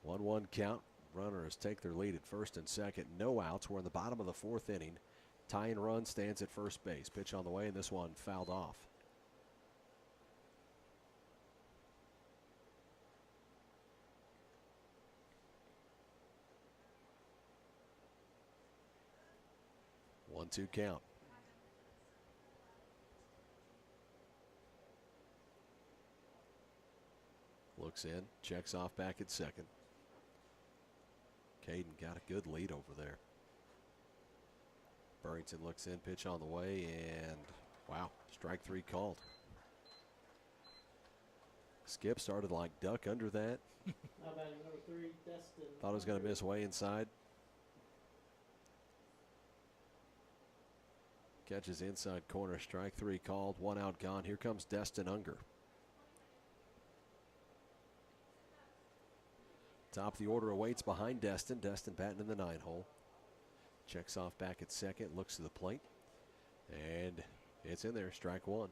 1-1 count. Runners take their lead at first and second. No outs. We're in the bottom of the fourth inning. Tying run stands at first base. Pitch on the way, and this one fouled off. One-two count. Looks in, checks off back at second. Caden got a good lead over there. Burrington looks in, pitch on the way, and wow, strike three called. Skip started like duck under that. Now batting number 3, Destin. Thought it was going to miss way inside. Catches inside corner, strike three called, 1 out gone. Here comes Destin Unger. Top of the order awaits behind Destin. Destin batting in the 9-hole. Checks off back at second, looks to the plate, and it's in there, strike one.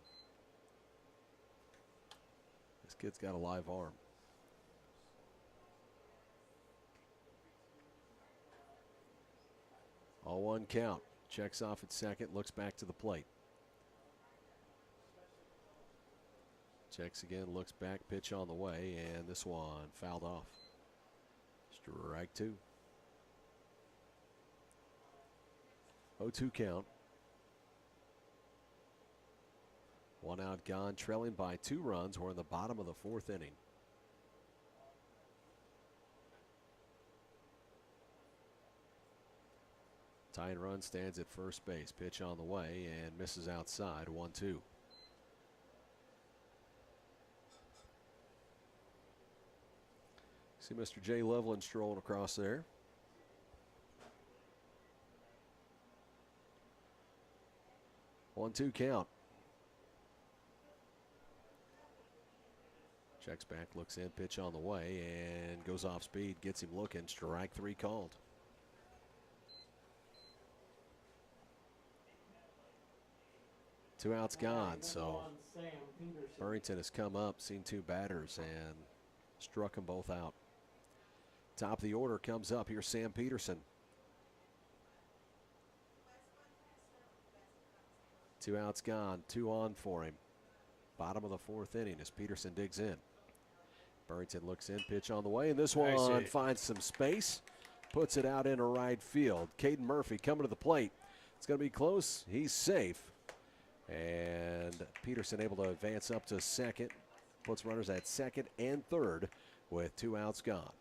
This kid's got a live arm. All one count. Checks off at second, looks back to the plate. Checks again, looks back, pitch on the way, and this one fouled off. Strike two. 0-2 count. 1 out gone, trailing by 2 runs. We're in the bottom of the fourth inning. Tying run stands at first base. Pitch on the way and misses outside. 1-2. See Mr. Jay Loveland strolling across there. One-two count. Checks back, looks in, pitch on the way, and goes off speed, gets him looking. Strike three called. Two outs gone, so Burrington has come up, seen two batters, and struck them both out. Top of the order comes up. Here's Sam Peterson. Two outs gone, two on for him. Bottom of the fourth inning as Peterson digs in. Burrington looks in, pitch on the way, and this one finds some space, puts it out into right field. Caden Murphy coming to the plate. It's going to be close. He's safe. And Peterson able to advance up to second, puts runners at second and third with two outs gone.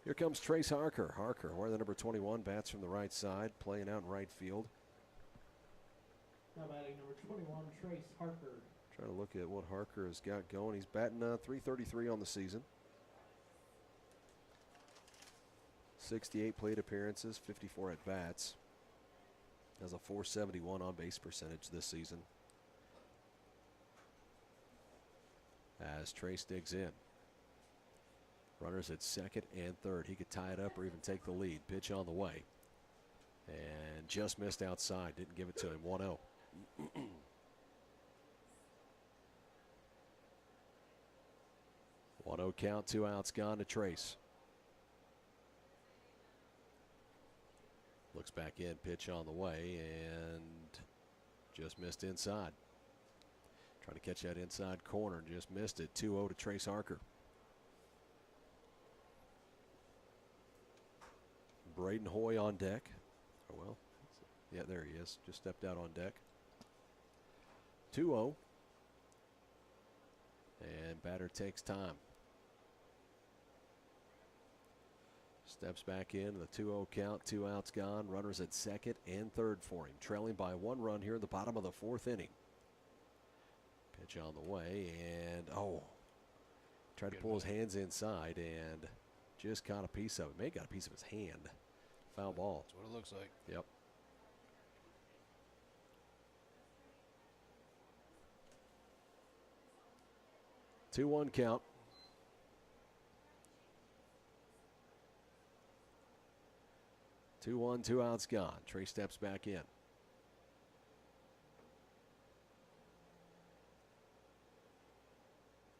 Here comes Trace Harker. Harker, wearing the number 21, bats from the right side, playing out in right field. Now batting number 21, Trace Harker. Trying to look at what Harker has got going. He's batting .333 on the season. 68 plate appearances, 54 at bats. Has a .471 on base percentage this season. As Trace digs in. Runners at second and third. He could tie it up or even take the lead. Pitch on the way. And just missed outside. Didn't give it to him. 1-0. 1-0 count. Two outs gone to Trace. Looks back in. Pitch on the way. And just missed inside. Trying to catch that inside corner. Just missed it. 2-0 to Trace Harker. Braden Hoy on deck. Oh, well, yeah, there he is. Just stepped out on deck. 2-0. And batter takes time. Steps back in the 2-0 count. Two outs gone. Runners at second and third for him. Trailing by one run here in the bottom of the fourth inning. Pitch on the way. And, tried to pull his hands inside and just caught a piece of it. May have got a piece of his hand. Foul ball. That's what it looks like. Yep. Two-one count. 2-1, two outs gone. Trey steps back in.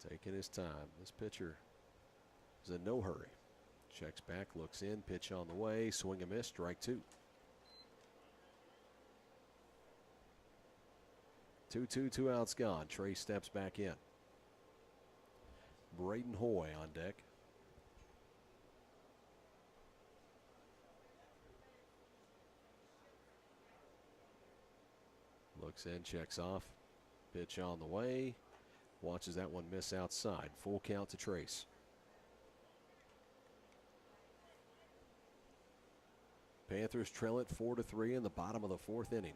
Taking his time. This pitcher is in no hurry. Checks back, looks in, pitch on the way, swing and miss, strike two. 2-2, two outs gone. Trey steps back in. Braden Hoy on deck. Looks in, checks off. Pitch on the way. Watches that one miss outside. Full count to Trace. Panthers trail it 4-3 in the bottom of the fourth inning.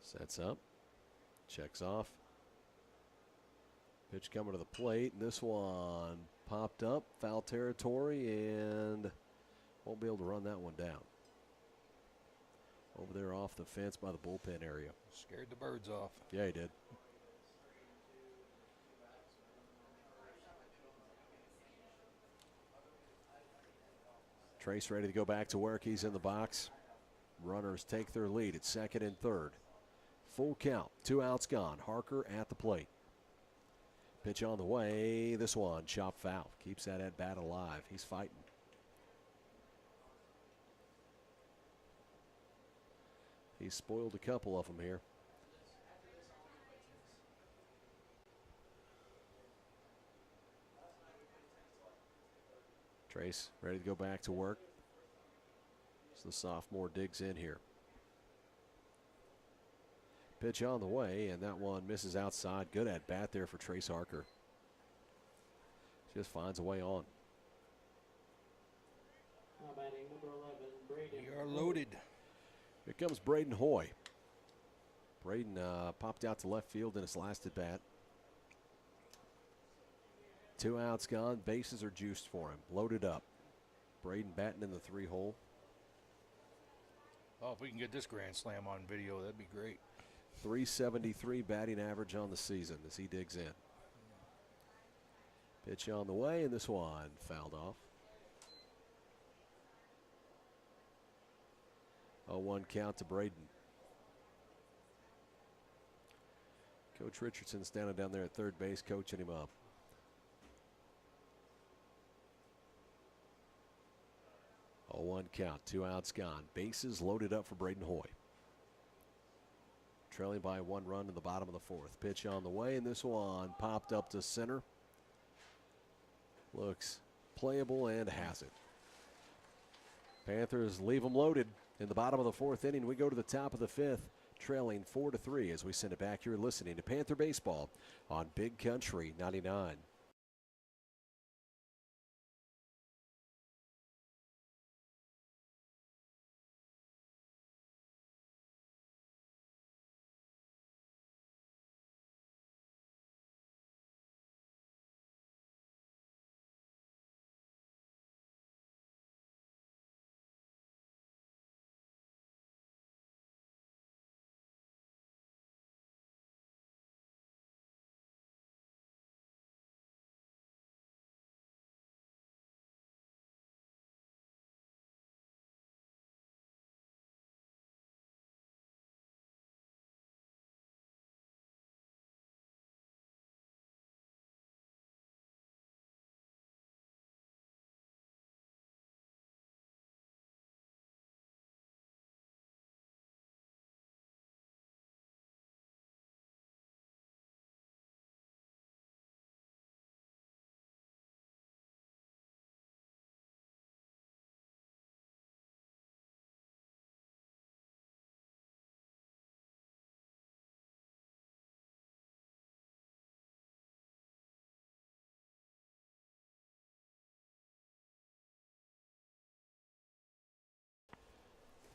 Sets up, checks off. Pitch coming to the plate, and this one popped up, foul territory, and won't be able to run that one down. Over there off the fence by the bullpen area. Scared the birds off. Yeah, he did. Trace ready to go back to work. He's in the box. Runners take their lead at second and third. Full count. Two outs gone. Harker at the plate. Pitch on the way. This one chop foul. Keeps that at bat alive. He's fighting. He's spoiled a couple of them here. Trace ready to go back to work. So the sophomore digs in here. Pitch on the way, and that one misses outside. Good at bat there for Trace Harker. Just finds a way on. Now batting number 11, Braden. We are loaded. Here comes Braden Hoy. Braden popped out to left field in his last at bat. 2 outs gone. Bases are juiced for him. Loaded up. Braden batting in the 3-hole. Oh, if we can get this grand slam on video, that'd be great. 373 batting average on the season as he digs in. Pitch on the way, and this one fouled off. 0-1 count to Braden. Coach Richardson's standing down there at third base, coaching him up. 0-1 count, 2 outs gone. Bases loaded up for Braden Hoy. Trailing by 1 run in the bottom of the 4th. Pitch on the way, and this one popped up to center. Looks playable and has it. Panthers leave them loaded. In the bottom of the 4th inning, we go to the top of the 5th, trailing 4-3 as we send it back. You're listening to Panther Baseball on Big Country 99.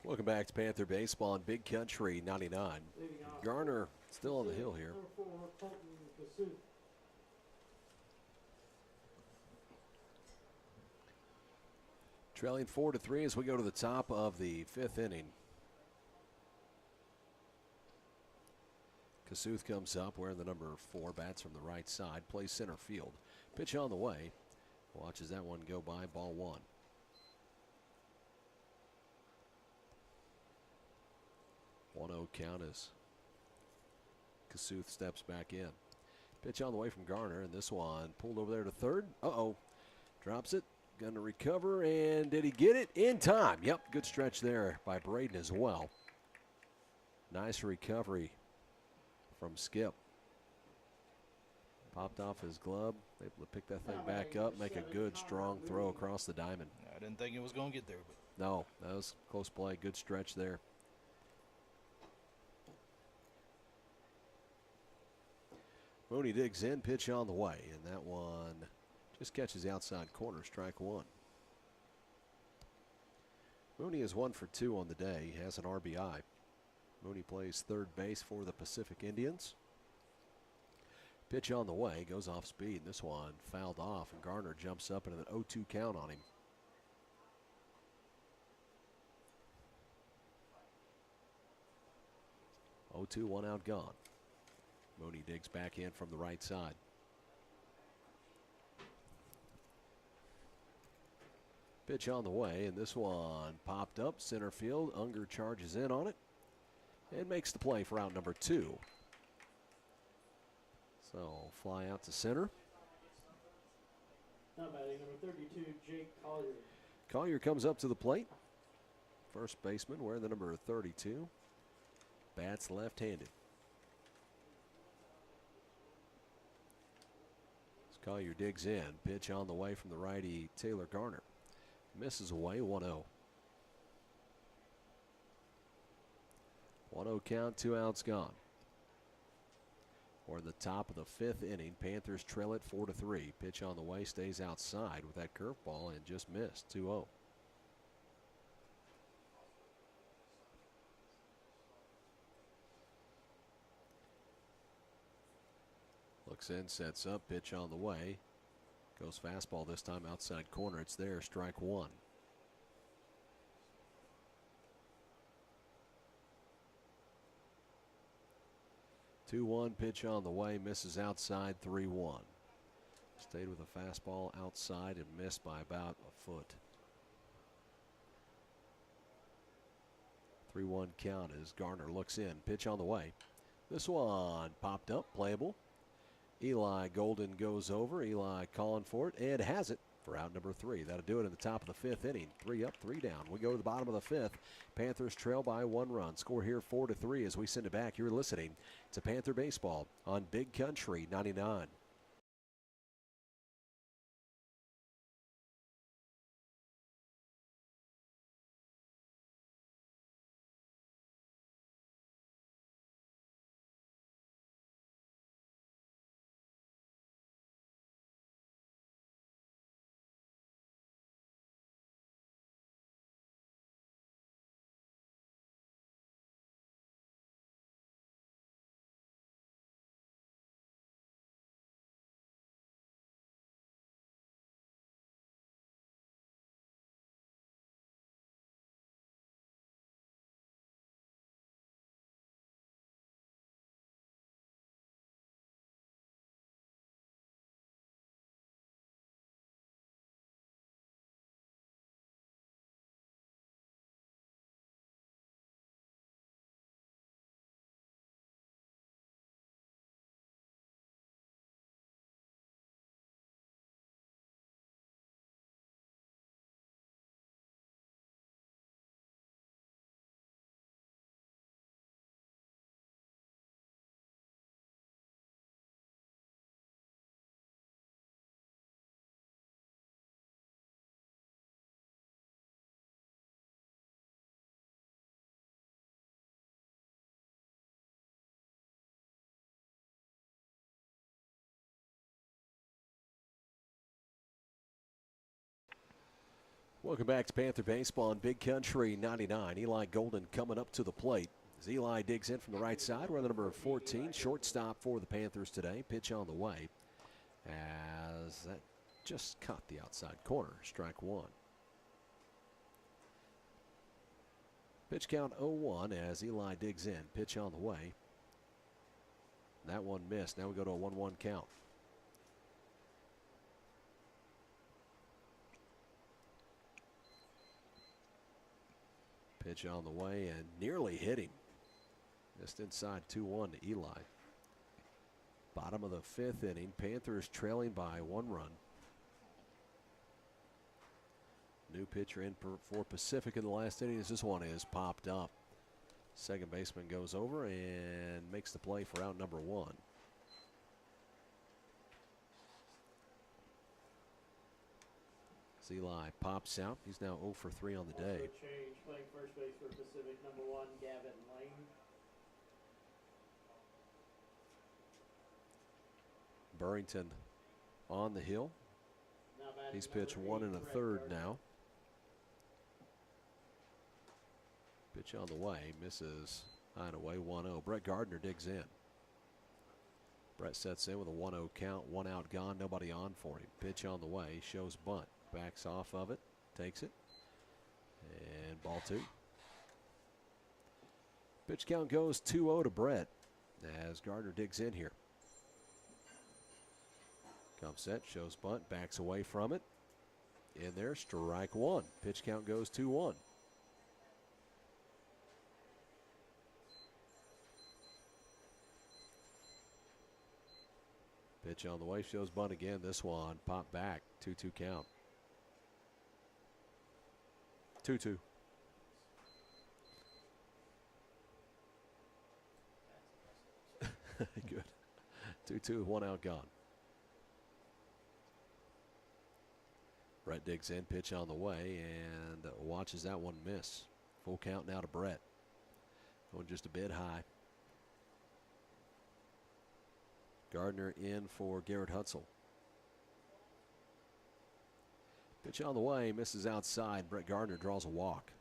Welcome back to Panther Baseball on Big Country 99. Leading off. Garner still on the hill here. Number 4, Colton Kasut. Trailing 4-3 as we go to the top of the 5th inning. Kasuth comes up wearing the number 4, bats from the right side, plays center field. Pitch on the way. Watches that one go by, ball 1. One-0 count as Kasuth steps back in. Pitch on the way from Garner, and this one pulled over there to third. Uh-oh. Drops it. Going to recover, and did he get it in time? Yep, good stretch there by Braden as well. Nice recovery from Skip. Popped off his glove, able to pick that thing back up, make a good, strong throw across the diamond. I didn't think it was going to get there, but No, that was close play. Good stretch there. Mooney digs in, pitch on the way, and that one just catches the outside corner, strike 1. Mooney is 1 for 2 on the day. He has an RBI. Mooney plays third base for the Pacific Indians. Pitch on the way, goes off speed, and this one fouled off, and Garner jumps up into an 0-2 count on him. Oh-2, 1 out gone. Mooney digs back in from the right side. Pitch on the way, and this one popped up center field. Unger charges in on it and makes the play for out number 2. So fly out to center. Now batting number 32, Jake Collier. Collier comes up to the plate. First baseman wearing the number 32. Bats left-handed. Collier digs in. Pitch on the way from the righty Taylor Garner. Misses away, 1-0. 1-0 count, 2 outs gone. We're in the top of the 5th inning. Panthers trail it 4-3. Pitch on the way, stays outside with that curveball and just missed, 2-0. Looks in, sets up, pitch on the way. Goes fastball this time, outside corner. It's there, strike one. 2-1 pitch on the way, misses outside, 3-1. Stayed with a fastball outside and missed by about a foot. 3-1 count as Garner looks in. Pitch on the way. This one popped up, playable. Eli Golden goes over. Eli calling for it and has it for out number 3. That'll do it in the top of the 5th inning. 3 up, 3 down. We go to the bottom of the 5th. Panthers trail by 1 run. Score here 4-3 as we send it back. You're listening to Panther Baseball on Big Country 99. Welcome back to Panther Baseball on Big Country 99. Eli Golden coming up to the plate. As Eli digs in from the right side, we're on the number 14, shortstop for the Panthers today. Pitch on the way as that just caught the outside corner. Strike one. Pitch count 0-1 as Eli digs in. Pitch on the way. That one missed. Now we go to a 1-1 count. Pitch on the way and nearly hit him. Just inside 2-1 to Eli. Bottom of the 5th inning. Panthers trailing by 1 run. New pitcher in for Pacific in the last inning as this one is popped up. Second baseman goes over and makes the play for out number 1. As Eli pops out. He's now 0 for 3 on the day. Also change, playing first base for Pacific, number 1, Gavin Lane. Burrington on the hill. Now batting He's number pitched 1 8, and a Brett third Gardner. now. Pitch on the way, misses high and away, 1-0. Brett Gardner digs in. Brett sets in with a 1-0 count, 1 out gone, nobody on for him. Pitch on the way, shows bunt, backs off of it, takes it, and ball 2. Pitch count goes 2-0 to Brett as Gardner digs in here. Comes set, shows bunt, backs away from it. In there, strike 1. Pitch count goes 2-1. Pitch on the way, shows bunt again. This one pop back, 2-2 count. 2-2. Good. 2-2 with 1 out gone. Brett digs in, pitch on the way, and watches that one miss. Full count now to Brett. Going just a bit high. Gardner in for Garrett Hutzel. Pitch on the way, misses outside. Brett Gardner draws a walk.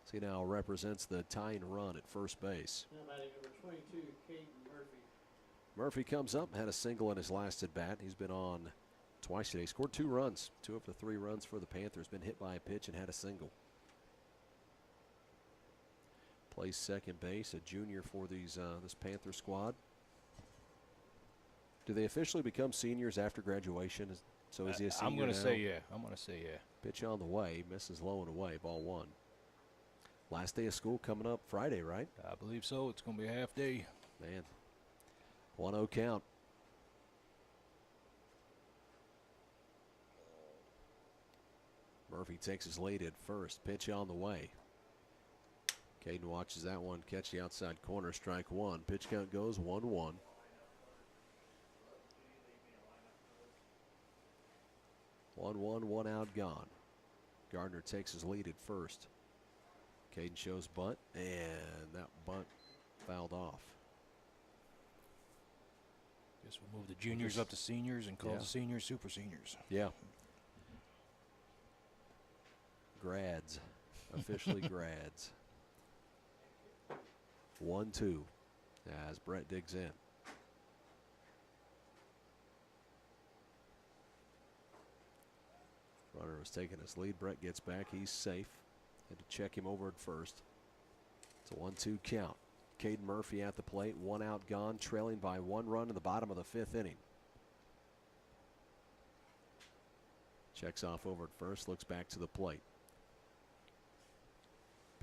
So he now represents the tying run at first base. Now batting number 22, Caden Murphy. Murphy comes up, had a single in his last at bat. He's been on twice today. Scored 2 runs. 2 of the 3 runs for the Panthers. Been hit by a pitch and had a single. Plays second base, a junior for these this Panther squad. Do they officially become seniors after graduation? So is he a senior I'm going to now? say yeah. I'm going to say yeah. Pitch on the way, misses low and away, ball 1. Last day of school coming up Friday, right? I believe so. It's going to be a half day. Man. 1-0 count. Murphy takes his lead at first. Pitch on the way. Caden watches that one catch the outside corner. Strike 1. Pitch count goes 1-1. 1-1, 1 out, gone. Gardner takes his lead at first. Caden shows bunt, and that bunt fouled off. Guess we'll move the juniors up to seniors and call Yeah. the seniors super seniors. Yeah. Grads. Officially grads. 1-2 as Brett digs in. Runner was taking his lead. Brett gets back. He's safe. Had to check him over at first. It's a 1-2 count. Caden Murphy at the plate. 1 out, gone. Trailing by 1 run in the bottom of the 5th inning. Checks off over at first. Looks back to the plate.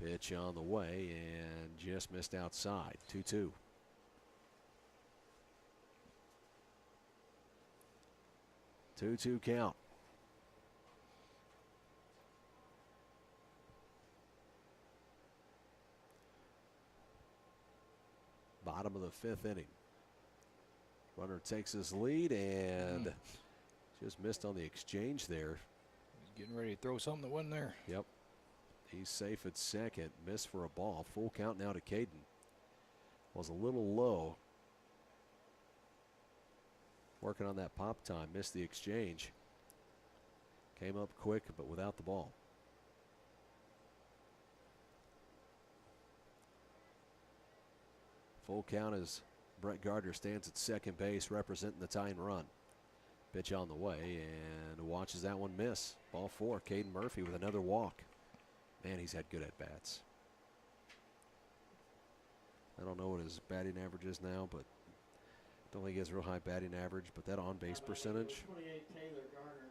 Pitch on the way and just missed outside. 2-2. Two-two count. Bottom of the 5th inning. Runner takes his lead and just missed on the exchange there. He's getting ready to throw something that wasn't there. Yep. He's safe at second. Missed for a ball. Full count now to Caden. Was a little low. Working on that pop time. Missed the exchange. Came up quick, but without the ball. Full count as Brett Gardner stands at second base representing the tying run. Pitch on the way and watches that one miss. Ball 4. Caden Murphy with another walk. Man, he's had good at-bats. I don't know what his batting average is now, but I don't think he has a real high batting average. But that on-base percentage, 28 Taylor Garner.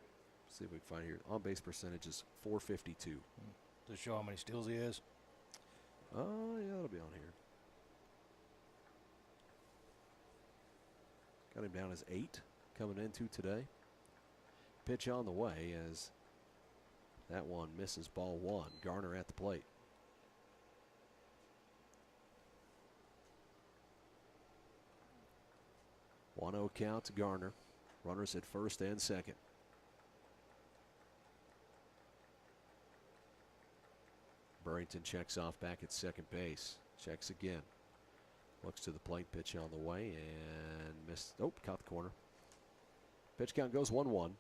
see if we can find here. On-base percentage is .452. Does it show how many steals he has? Oh, yeah, that'll be on here. Got him down as 8 coming into today. Pitch on the way as that one misses, ball 1. Garner at the plate. One-0 count to Garner. Runners at first and second. Burrington checks off back at second base. Checks again. Looks to the plate, pitch on the way, and missed. Oh, caught the corner. Pitch count goes 1-1.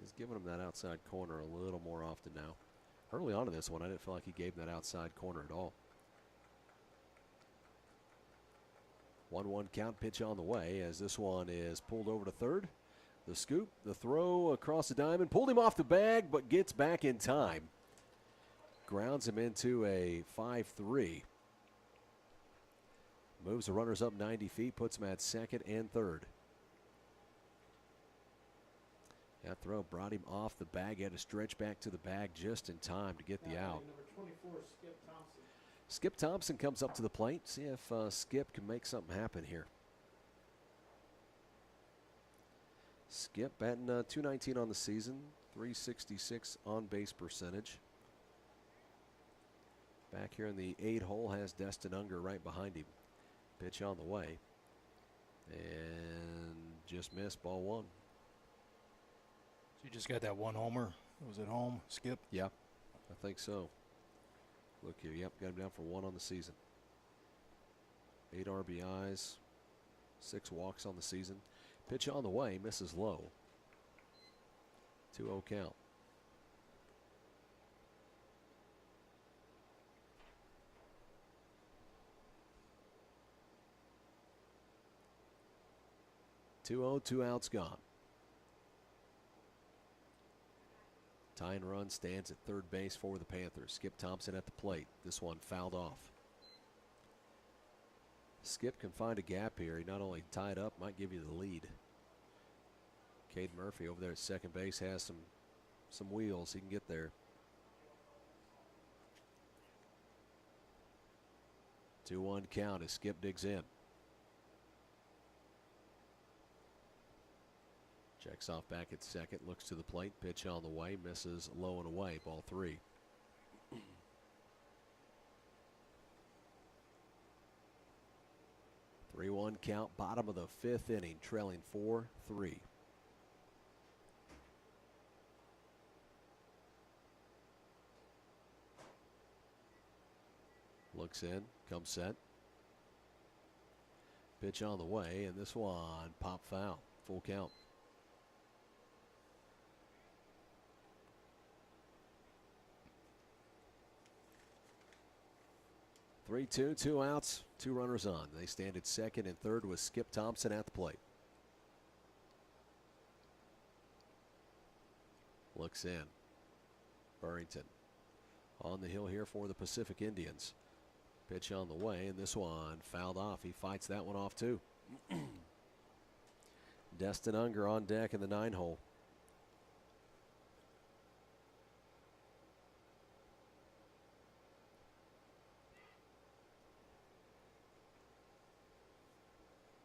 He's giving him that outside corner a little more often now. Early on in this one, I didn't feel like he gave him that outside corner at all. 1-1 count, pitch on the way as this one is pulled over to third. The scoop, the throw across the diamond, pulled him off the bag, but gets back in time. Grounds him into a 5-3. Moves the runners up 90 feet, puts him at second and third. That throw brought him off the bag. He had to stretch back to the bag just in time to get the out. Number 24, Skip Thompson. Skip Thompson comes up to the plate. See if Skip can make something happen here. Skip batting .219 on the season, .366 on base percentage. Back here in the 8 hole has Destin Unger right behind him. Pitch on the way. And just missed, ball 1. So you just got that one homer. Was it home, Skip? Yeah, I think so. Look here, yep, got him down for 1 on the season. 8 RBIs, 6 walks on the season. Pitch on the way, misses low. 2-0 count. 2-0, 2 outs gone. Tying run stands at third base for the Panthers. Skip Thompson at the plate. This one fouled off. Skip can find a gap here. He not only tied up, might give you the lead. Cade Murphy over there at second base has some wheels. He can get there. 2-1 count as Skip digs in. Checks off back at second, looks to the plate, pitch on the way, misses low and away, ball 3. Three-one count, bottom of the 5th inning, trailing 4-3. Looks in, comes set. Pitch on the way, and this one pop foul, full count. 3-2, 2 outs, 2 runners on. They stand at second and third with Skip Thompson at the plate. Looks in. Burrington on the hill here for the Pacific Indians. Pitch on the way, and this one fouled off. He fights that one off too. Destin Unger on deck in the 9-hole.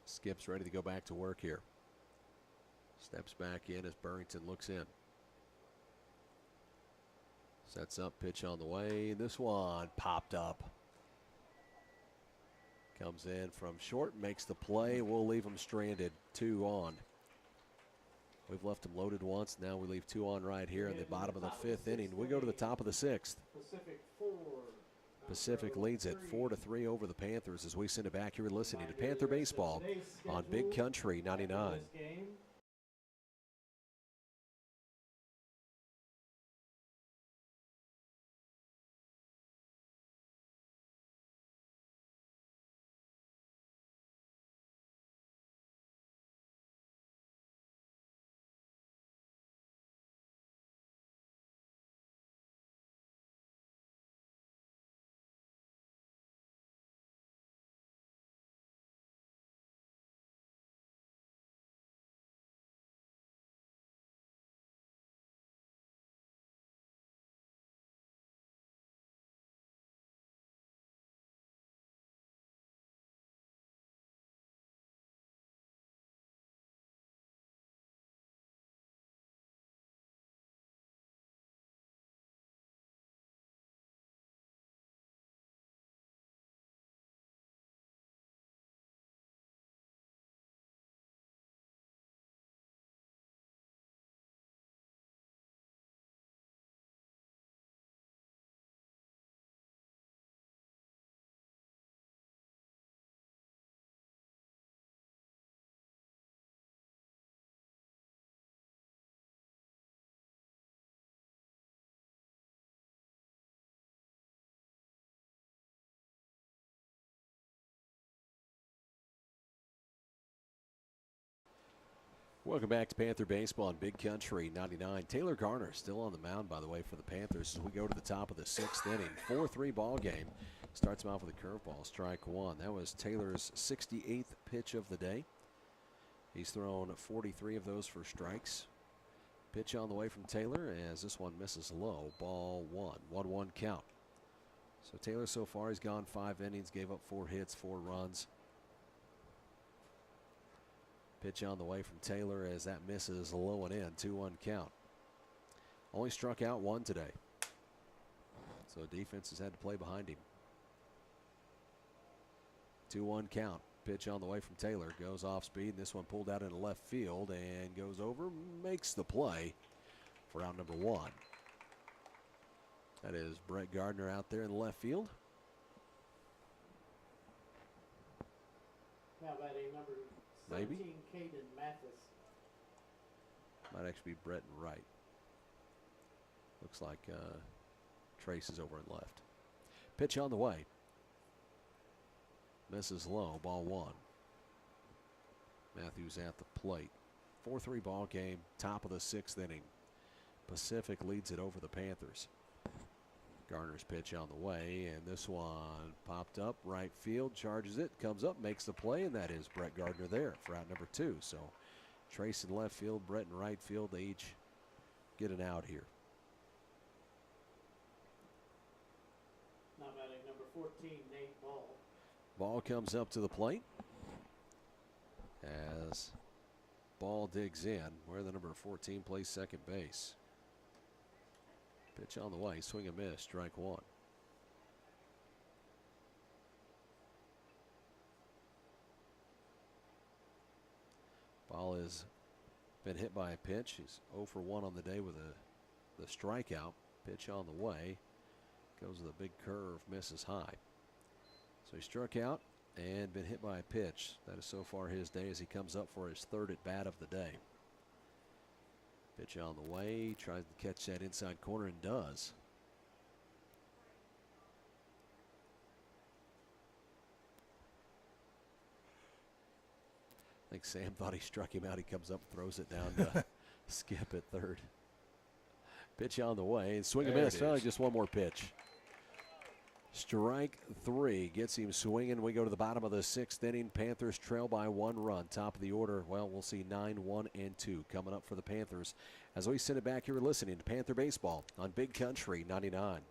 Skip's ready to go back to work here. Steps back in as Burrington looks in. Sets up, pitch on the way. This one popped up. Comes in from short, makes the play. We'll leave him stranded, 2 on. We've left him loaded once. Now we leave 2 on right here in the bottom of the 5th inning. We go to the top of the 6th. Pacific leads it 4-3 over the Panthers as we send it back. You're listening to Panther Baseball on Big Country 99. Welcome back to Panther Baseball on Big Country 99. Taylor Garner still on the mound, by the way, for the Panthers as we go to the top of the 6th inning. 4-3 ball game. Starts him off with a curveball, strike 1. That was Taylor's 68th pitch of the day. He's thrown 43 of those for strikes. Pitch on the way from Taylor as this one misses low. Ball 1. 1-1 count. So Taylor so far has gone 5 innings, gave up 4 hits, 4 runs. Pitch on the way from Taylor as that misses low and in. 2-1 count. Only struck out 1 today. So defense has had to play behind him. 2-1 count. Pitch on the way from Taylor. Goes off speed. This one pulled out into left field and goes over. Makes the play for out number 1. That is Brett Gardner out there in the left field. Now batting number Maybe. 17, Caden Mathis. Might actually be Brett and Wright. Looks like Trace is over and left. Pitch on the way. Misses low. Ball 1. Matthews at the plate. 4-3 ball game, top of the 6th inning. Pacific leads it over the Panthers. Garner's pitch on the way, and this one popped up right field, charges it, comes up, makes the play, and that is Brett Gardner there for out number 2. So Trace in left field, Brett in right field, they each get an out here. Now batting number 14, Nate Ball. Ball comes up to the plate as Ball digs in where the number 14 plays second base. Pitch on the way, swing and miss, strike 1. Ball has been hit by a pitch. He's 0 for 1 on the day with the strikeout. Pitch on the way. Goes with a big curve, misses high. So he struck out and been hit by a pitch. That is so far his day as he comes up for his 3rd at bat of the day. Pitch on the way, tries to catch that inside corner and does. I think Sam thought he struck him out. He comes up and throws it down to Skip at 3rd. Pitch on the way, and swing and miss. Oh, just one more pitch. Strike 3 gets him swinging. We go to the bottom of the 6th inning. Panthers trail by 1 run. Top of the order, well, we'll see 9, 1, and 2 coming up for the Panthers. As we send it back, you're listening to Panther Baseball on Big Country 99.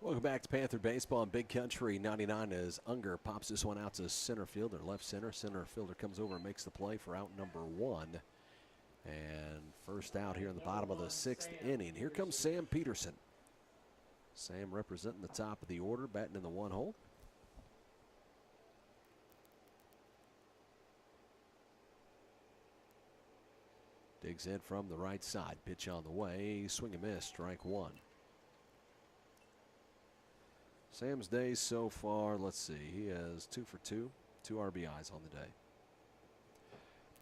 Welcome back to Panther Baseball on Big Country 99 as Unger pops this one out to center fielder, left center. Center fielder comes over and makes the play for out number 1. And first out here in the bottom of the 6th inning. Here comes Sam Peterson. Sam representing the top of the order, batting in the 1 hole. Digs in from the right side. Pitch on the way. Swing and miss. Strike 1. Sam's days so far, let's see. He has 2 for 2. 2 RBIs on the day.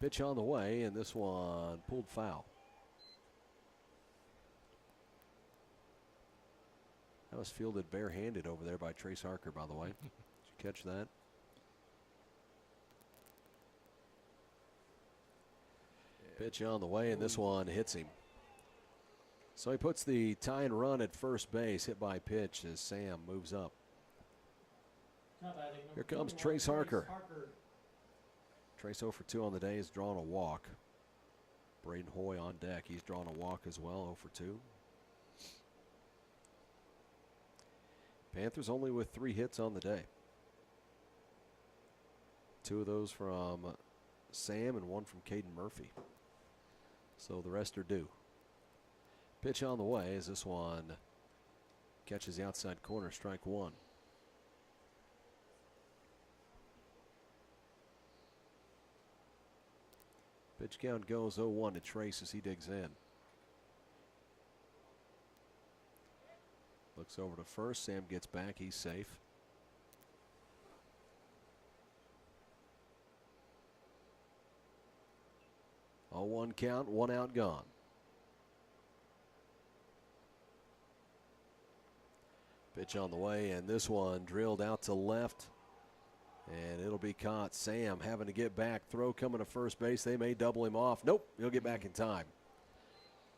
Pitch on the way, and this one pulled foul. That was fielded barehanded over there by Trace Harker, by the way. Did you catch that? Pitch on the way, and this one hits him. So he puts the tying run at first base, hit by pitch as Sam moves up. Here comes Trace Harker. Trace 0 for 2 on the day, has drawn a walk. Braden Hoy on deck. He's drawn a walk as well, 0 for 2. Panthers only with 3 hits on the day. 2 of those from Sam and 1 from Caden Murphy. So the rest are due. Pitch on the way as this one catches the outside corner, strike 1. Pitch count goes 0-1 to Trace as he digs in. Looks over to first. Sam gets back. He's safe. 0-1 count, 1 out, gone. Pitch on the way, and this one drilled out to left, and it'll be caught. Sam having to get back. Throw coming to first base. They may double him off. Nope, he'll get back in time.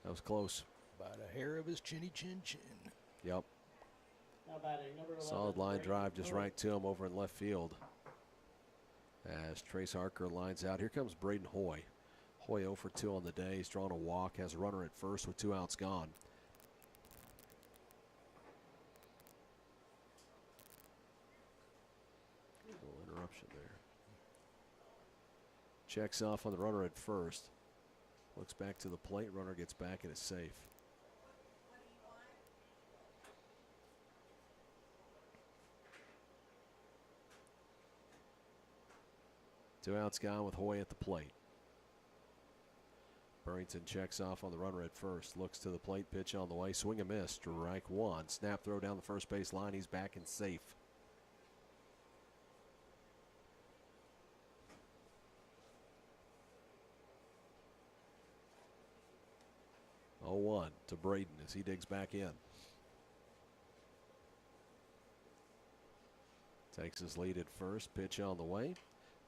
That was close. By the hair of his chinny chin chin. Yep. Now batting number 11. Solid line Brady drive just Hoy. right to him over in left field. As Trace Harker lines out. Here comes Braden Hoy. Hoy 0 for 2 on the day. He's drawn a walk. Has a runner at first with 2 outs gone. Little interruption there. Checks off on the runner at first. Looks back to the plate. Runner gets back and is safe. Two outs gone with Hoy at the plate. Burrington checks off on the runner at first. Looks to the plate. Pitch on the way. Swing and miss. Strike one. Snap throw down the first base line. He's back and safe. Oh, 1 to Braden as he digs back in. Takes his lead at first. Pitch on the way.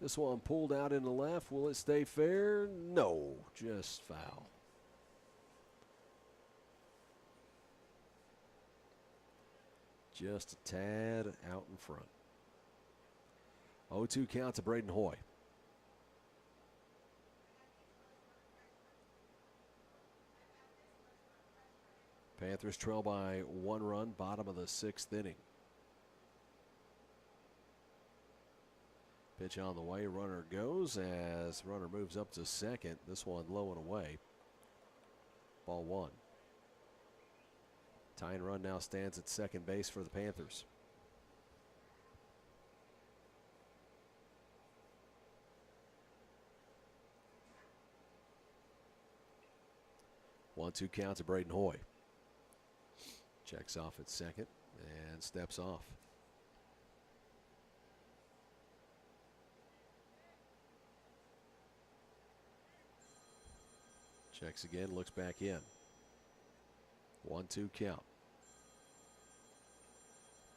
This one pulled out in the left. Will it stay fair? No, just foul. Just a tad out in front. 0-2 count to Braden Hoy. Panthers trail by 1 run, bottom of the 6th inning. Pitch on the way, runner goes as runner moves up to second. This one low and away. Ball 1. Tying run now stands at second base for the Panthers. One-two count to Braden Hoy. Checks off at second and steps off. Checks again, looks back in. 1-2 count.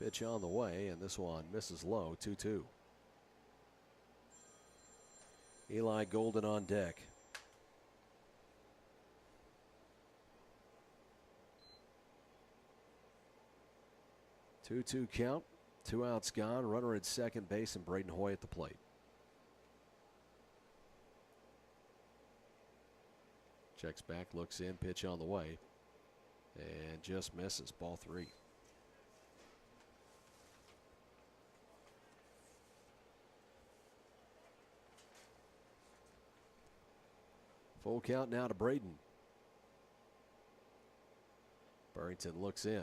Pitch on the way, and this one misses low, 2-2. Eli Golden on deck. Two count, 2 outs gone, runner at second base, and Braden Hoy at the plate. Checks back, looks in, pitch on the way, and just misses. Ball 3. Full count now to Braden. Burrington looks in.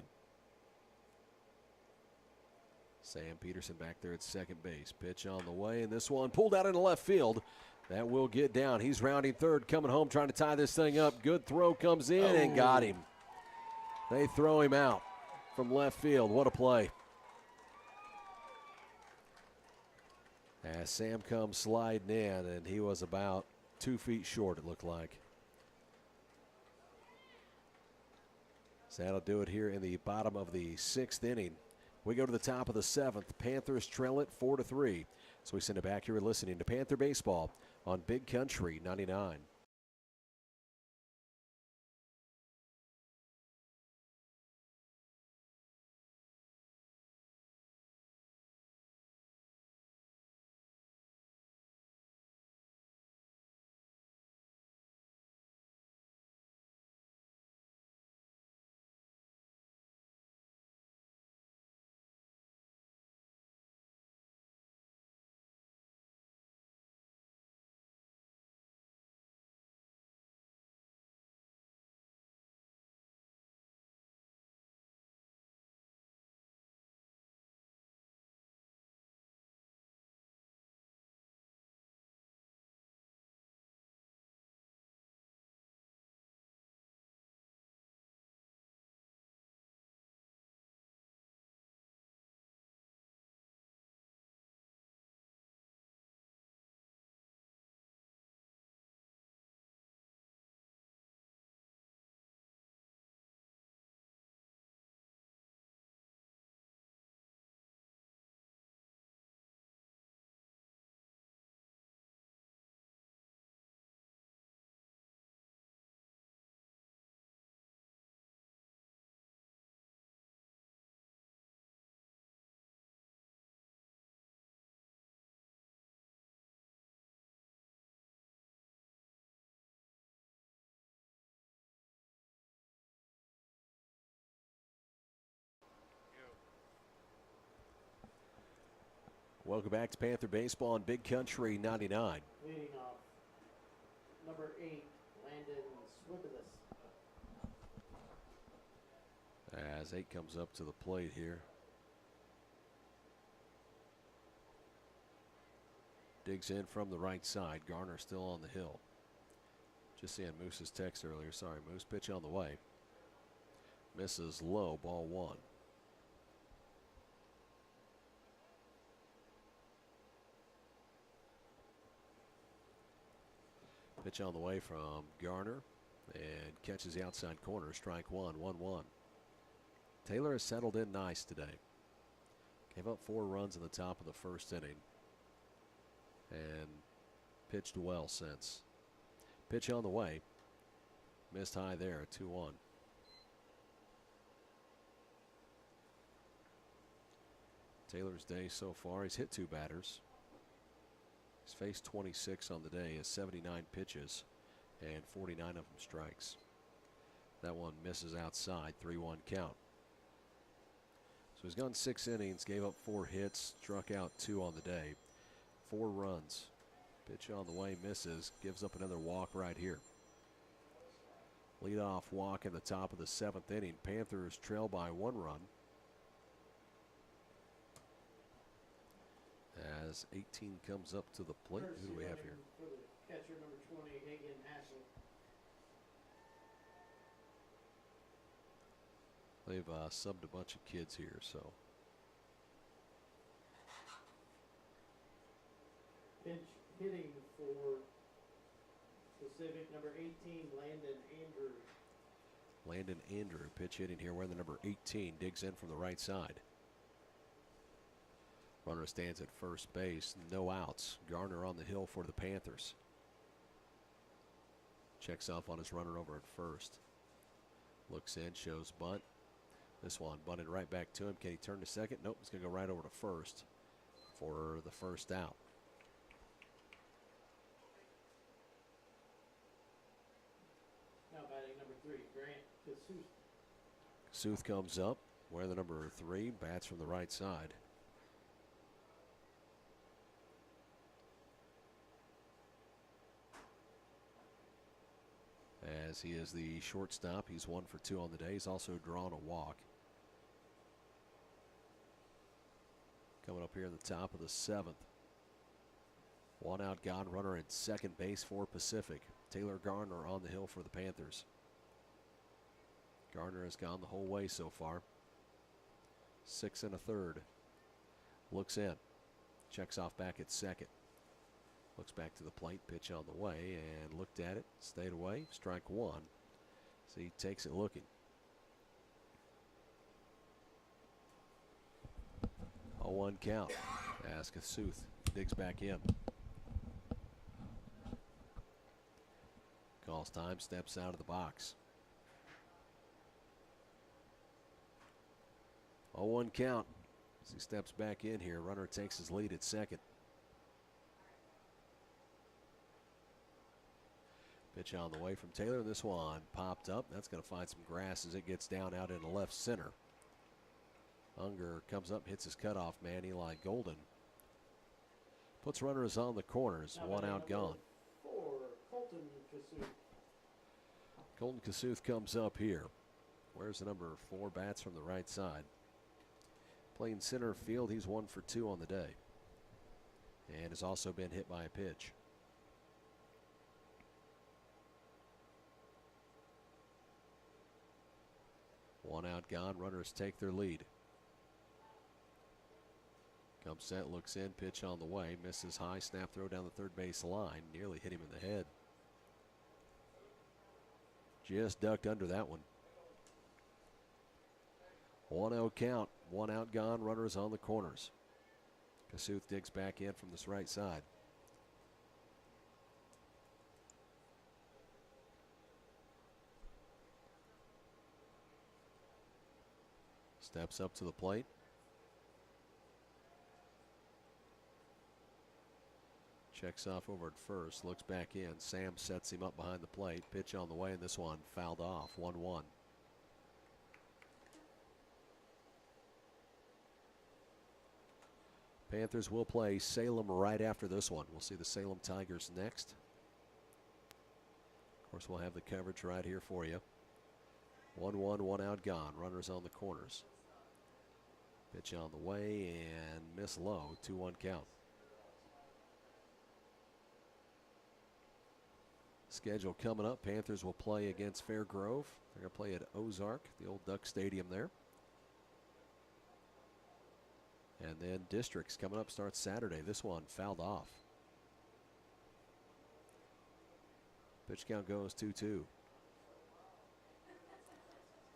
Sam Peterson back there at second base. Pitch on the way, and this one pulled out into left field. That will get down. He's rounding third, coming home, trying to tie this thing up. Good throw comes in and got him. They throw him out from left field. What a play. As Sam comes sliding in, and he was about 2 feet short, it looked like. So that'll do it here in the bottom of the 6th inning. We go to the top of the 7th. Panthers trail it 4-3. So we send it back. You're listening to Panther Baseball on Big Country 99. Welcome back to Panther Baseball on Big Country 99. Leading off, number 8, Landon Swibbelus. As 8 comes up to the plate here. Digs in from the right side. Garner still on the hill. Just seeing Moose's text earlier. Sorry, Moose. Pitch on the way. Misses low. Ball 1. Pitch on the way from Garner. And catches the outside corner. Strike 1. 1-1. Taylor has settled in nice today. Gave up 4 runs in the top of the first inning. And pitched well since. Pitch on the way. Missed high there, 2-1. Taylor's day so far, he's hit 2 batters. He's faced 26 on the day, has 79 pitches, and 49 of them strikes. That one misses outside, 3-1 count. So he's gone 6 innings, gave up 4 hits, struck out 2 on the day. 4 runs. Pitch on the way, misses, gives up another walk right here. Leadoff walk in the top of the 7th inning. Panthers trail by 1 run. As 18 comes up to the plate. Who do we have here? For the catcher, number 20, Hagen Hassel. They've subbed a bunch of kids here, so. Pinch hitting for Pacific, number 18, Landon Andrew. Landon Andrew, pitch hitting here, wearing the number 18, digs in from the right side. Runner stands at first base, no outs. Garner on the hill for the Panthers. Checks off on his runner over at first. Looks in, shows bunt. This one bunted right back to him. Can he turn to second? Nope, he's going to go right over to first for the first out. Now batting number 3, Grant Kasuth. Kasuth comes up, wearing the number 3, bats from the right side. As he is the shortstop, he's 1 for 2 on the day. He's also drawn a walk. Coming up here in the top of the 7th. 1 out, gone, runner at second base for Pacific. Taylor Garner on the hill for the Panthers. Garner has gone the whole way so far. 6 1/3. Looks in. Checks off back at second. Looks back to the plate, pitch on the way, and looked at it, stayed away, strike 1. So he takes it looking. 0-1 count as Kasuth digs back in. Calls time, steps out of the box. 0-1 count as he steps back in here. Runner takes his lead at second. Pitch on the way from Taylor. This one popped up. That's going to find some grass as it gets down out into left center. Unger comes up, hits his cutoff man, Eli Golden. Puts runners on the corners. Now 1 out, gone. 4, Colton Kasuth. Colton Kasuth comes up here. Where's the number 4? Bats from the right side. Playing center field, he's 1 for 2 on the day. And has also been hit by a pitch. One out, gone. Runners take their lead. Comes set, looks in, pitch on the way. Misses high, snap throw down the third base line. Nearly hit him in the head. Just ducked under that one. 1-0 count. 1 out, gone. Runners on the corners. Kasuth digs back in from this right side. Steps up to the plate. Checks off over at first. Looks back in. Sam sets him up behind the plate. Pitch on the way, and this one fouled off. 1-1. Panthers will play Salem right after this one. We'll see the Salem Tigers next. Of course, we'll have the coverage right here for you. 1-1, 1 out, gone. Runners on the corners. Pitch on the way and miss low. 2-1 count. Schedule coming up. Panthers will play against Fairgrove. They're going to play at Ozark, the old Duck Stadium there. And then Districts coming up starts Saturday. This one fouled off. Pitch count goes 2-2.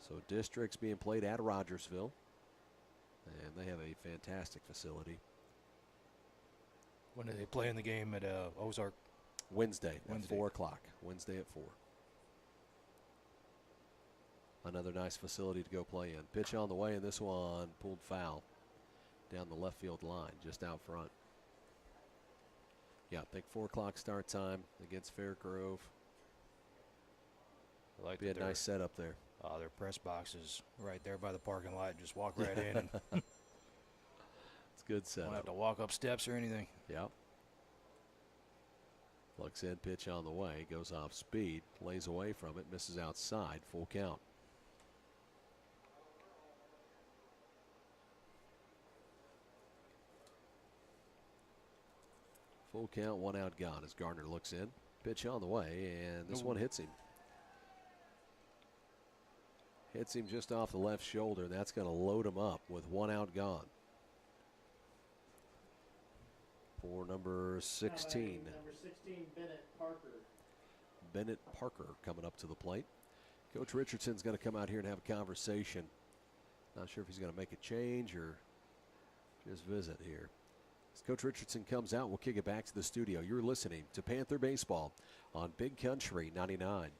So Districts being played at Rogersville. And they have a fantastic facility. When are they playing the game at Ozark? Wednesday at 4 o'clock. Wednesday at 4. Another nice facility to go play in. Pitch on the way, and this one pulled foul down the left field line, just out front. Yeah, I think 4 o'clock start time against Fairgrove. I like Be a nice setup there. Their press box is right there by the parking lot. Just walk right in. And It's good setup. don't have to walk up steps or anything. Yep. Looks in, pitch on the way, goes off speed, lays away from it, misses outside, full count. Full count, 1 out, gone as Gardner looks in. Pitch on the way, and this one hits him. Hits him just off the left shoulder. That's going to load him up with 1 out, gone. For number 16. Number 16, Bennett Parker. Bennett Parker coming up to the plate. Coach Richardson's going to come out here and have a conversation. Not sure if he's going to make a change or just visit here. As Coach Richardson comes out, we'll kick it back to the studio. You're listening to Panther Baseball on Big Country 99.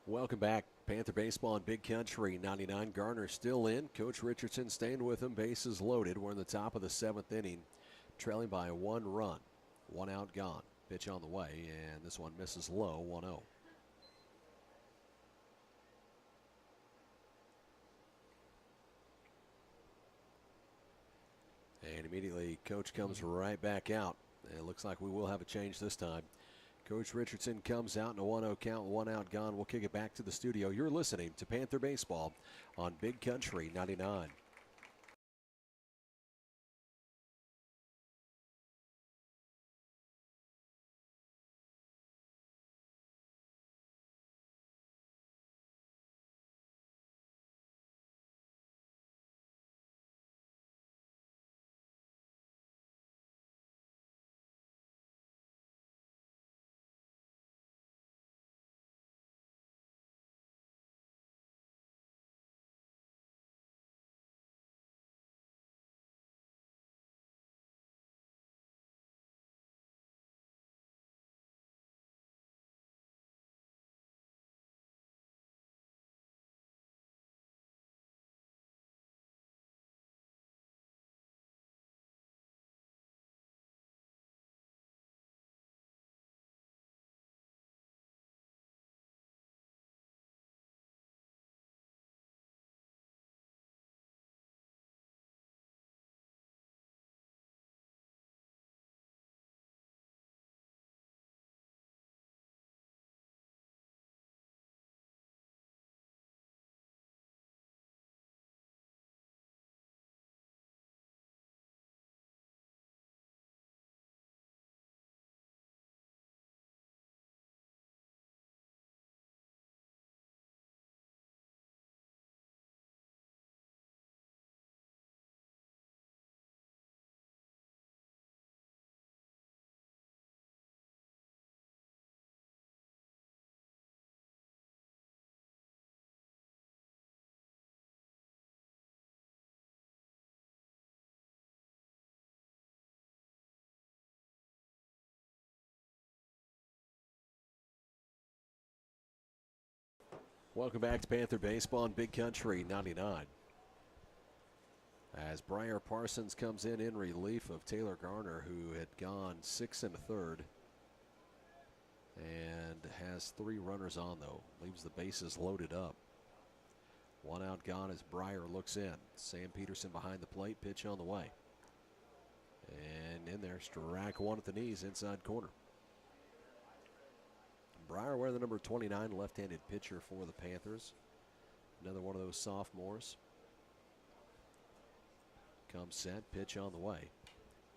Welcome back. Panther Baseball on Big Country 99. Garner still in. Coach Richardson staying with him. Bases loaded. We're in the top of the 7th inning, trailing by 1 run. 1 out, gone. Pitch on the way, and this one misses low, 1-0. And immediately, Coach comes right back out. And it looks like we will have a change this time. Coach Richardson comes out in a 1-0 count, 1 out, gone. We'll kick it back to the studio. You're listening to Panther Baseball on Big Country 99. Welcome back to Panther Baseball on Big Country 99. As Briar Parsons comes in relief of Taylor Garner, who had gone 6 1/3 and has 3 runners on, though. Leaves the bases loaded up. 1 out gone as Briar looks in. Sam Peterson behind the plate, pitch on the way. And in there, strike 1 at the knees, inside corner. Briar wearing the number 29 left-handed pitcher for the Panthers. Another one of those sophomores. Comes set, pitch on the way.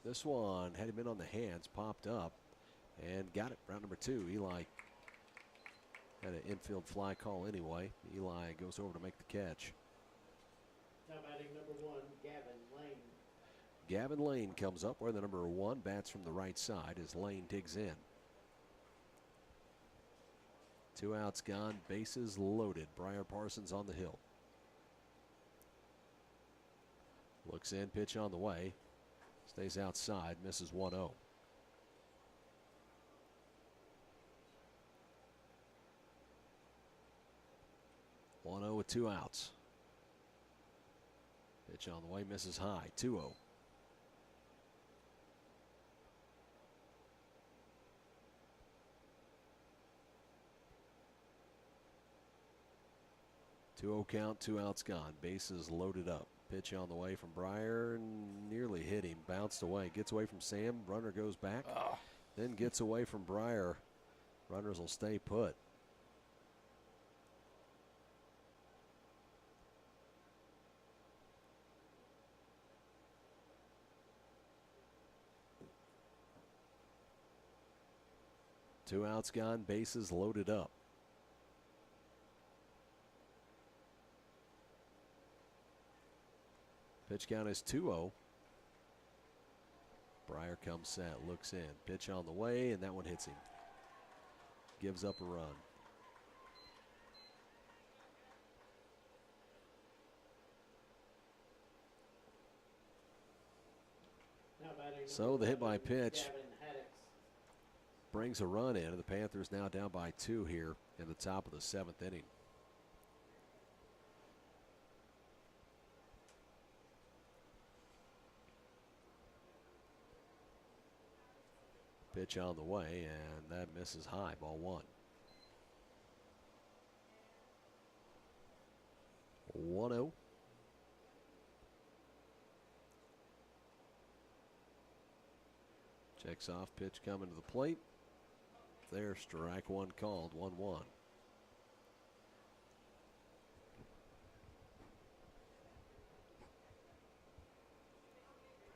This one had him in on the hands, popped up, and got it. Round number 2. Eli had an infield fly call anyway. Eli goes over to make the catch. Now batting number 1, Gavin Lane. Gavin Lane comes up where the number 1 bats from the right side as Lane digs in. 2 outs gone, bases loaded. Briar Parsons on the hill. Looks in, pitch on the way. Stays outside, misses 1-0. With 2 outs. Pitch on the way, misses high, 2-0. Count, 2 outs gone. Bases loaded up. Pitch on the way from Briar, nearly hit him. Bounced away. Gets away from Sam. Runner goes back. Then gets away from Briar. Runners will stay put. Two outs gone. Bases loaded up. Pitch count is 2-0. Briar comes set, looks in. Pitch on the way, and that one hits him. Gives up a run. Now batting So the hit by 11, pitch Gavin Haddix. brings a run in, and the Panthers now down by 2 here in the top of the 7th inning. Pitch on the way, and that misses high, ball 1. 1-0. Checks off, pitch coming to the plate. There, strike 1 called, 1-1.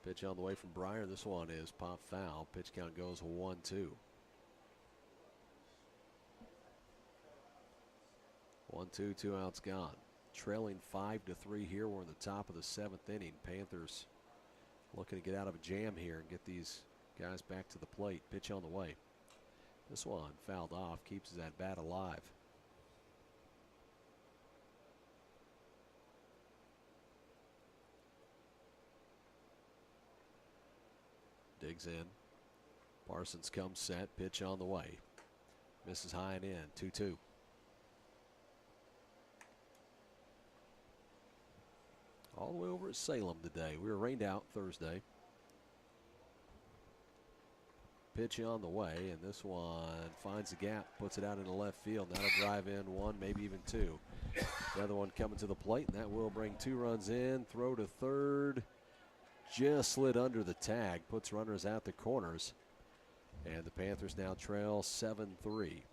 Pitch on the way from Briar. This one is pop foul. Pitch count goes 1-2. 1-2, 2 outs gone. Trailing 5-3 here. We're in the top of the 7th inning. Panthers looking to get out of a jam here and get these guys back to the plate. Pitch on the way. This one fouled off. Keeps his at bat alive. Digs in. Parsons comes set. Pitch on the way. Misses high and in. 2-2. All the way over at Salem today. We were rained out Thursday. Pitch on the way, and this one finds the gap, puts it out into left field. That'll drive in 1, maybe even 2. The other one coming to the plate, and that will bring 2 runs in. Throw to third. Just slid under the tag, puts runners at the corners. And the Panthers now trail 7-3.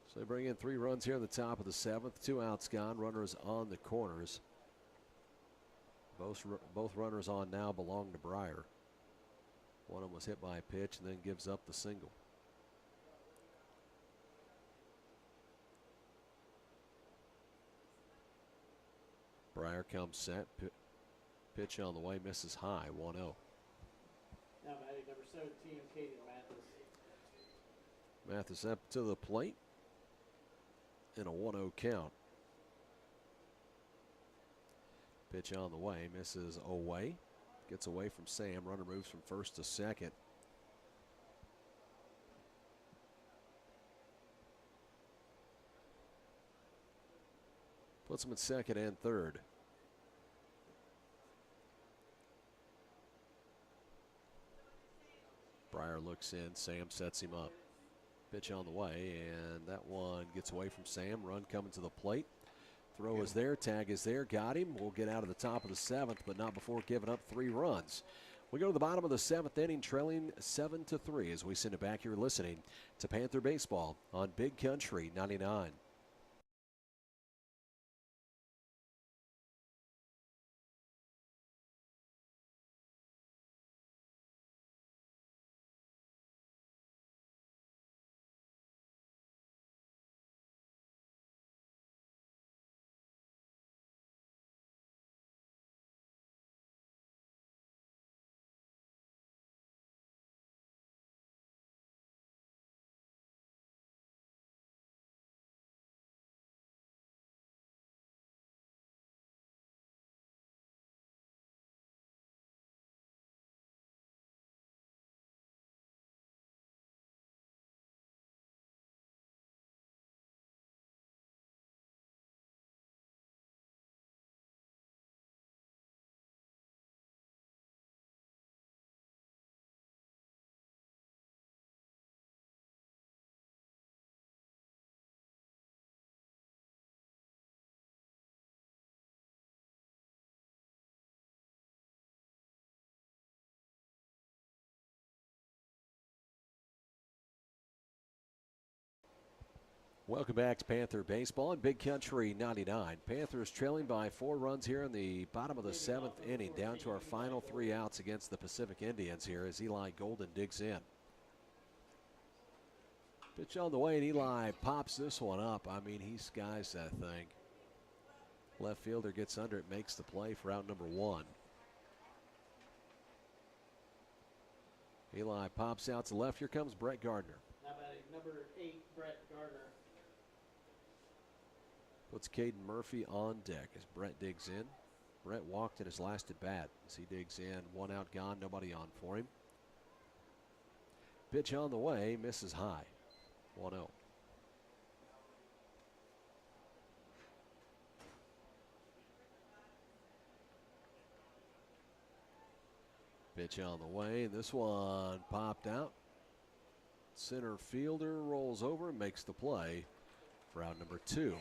So they bring in 3 runs here in the top of the 7th. 2 outs gone, runners on the corners. Both runners on now belong to Briar. One of them was hit by a pitch and then gives up the single. Briar comes set. Pitch on the way, misses high, 1-0. Now batting number 17, Caden Mathis. Mathis up to the plate in a 1-0 count. Pitch on the way, misses away. Gets away from Sam. Runner moves from first to second. Puts him at second and third. Breyer looks in. Sam sets him up. Pitch on the way, and that one gets away from Sam. Run coming to the plate. Throw is there. Tag is there. Got him. We'll get out of the top of the seventh, but not before giving up 3 runs. We go to the bottom of the seventh inning, trailing 7-3 as we send it back. You're listening to Panther Baseball on Big Country 99. Welcome back to Panther Baseball in Big Country 99. Panthers trailing by 4 runs here in the bottom of the 7th inning, down to our final 3 outs against the Pacific Indians here as Eli Golden digs in. Pitch on the way, and Eli pops this one up. I mean, he skies that thing. Left fielder gets under it, makes the play for out number 1. Eli pops out to left. Here comes Brett Gardner. Now batting number 8, Brett Gardner. Puts Caden Murphy on deck as Brett digs in. Brett walked in his last at bat as he digs in. 1 out gone, nobody on for him. Pitch on the way, misses high. 1-0. Pitch on the way, and this one popped out. Center fielder rolls over and makes the play for out number 2.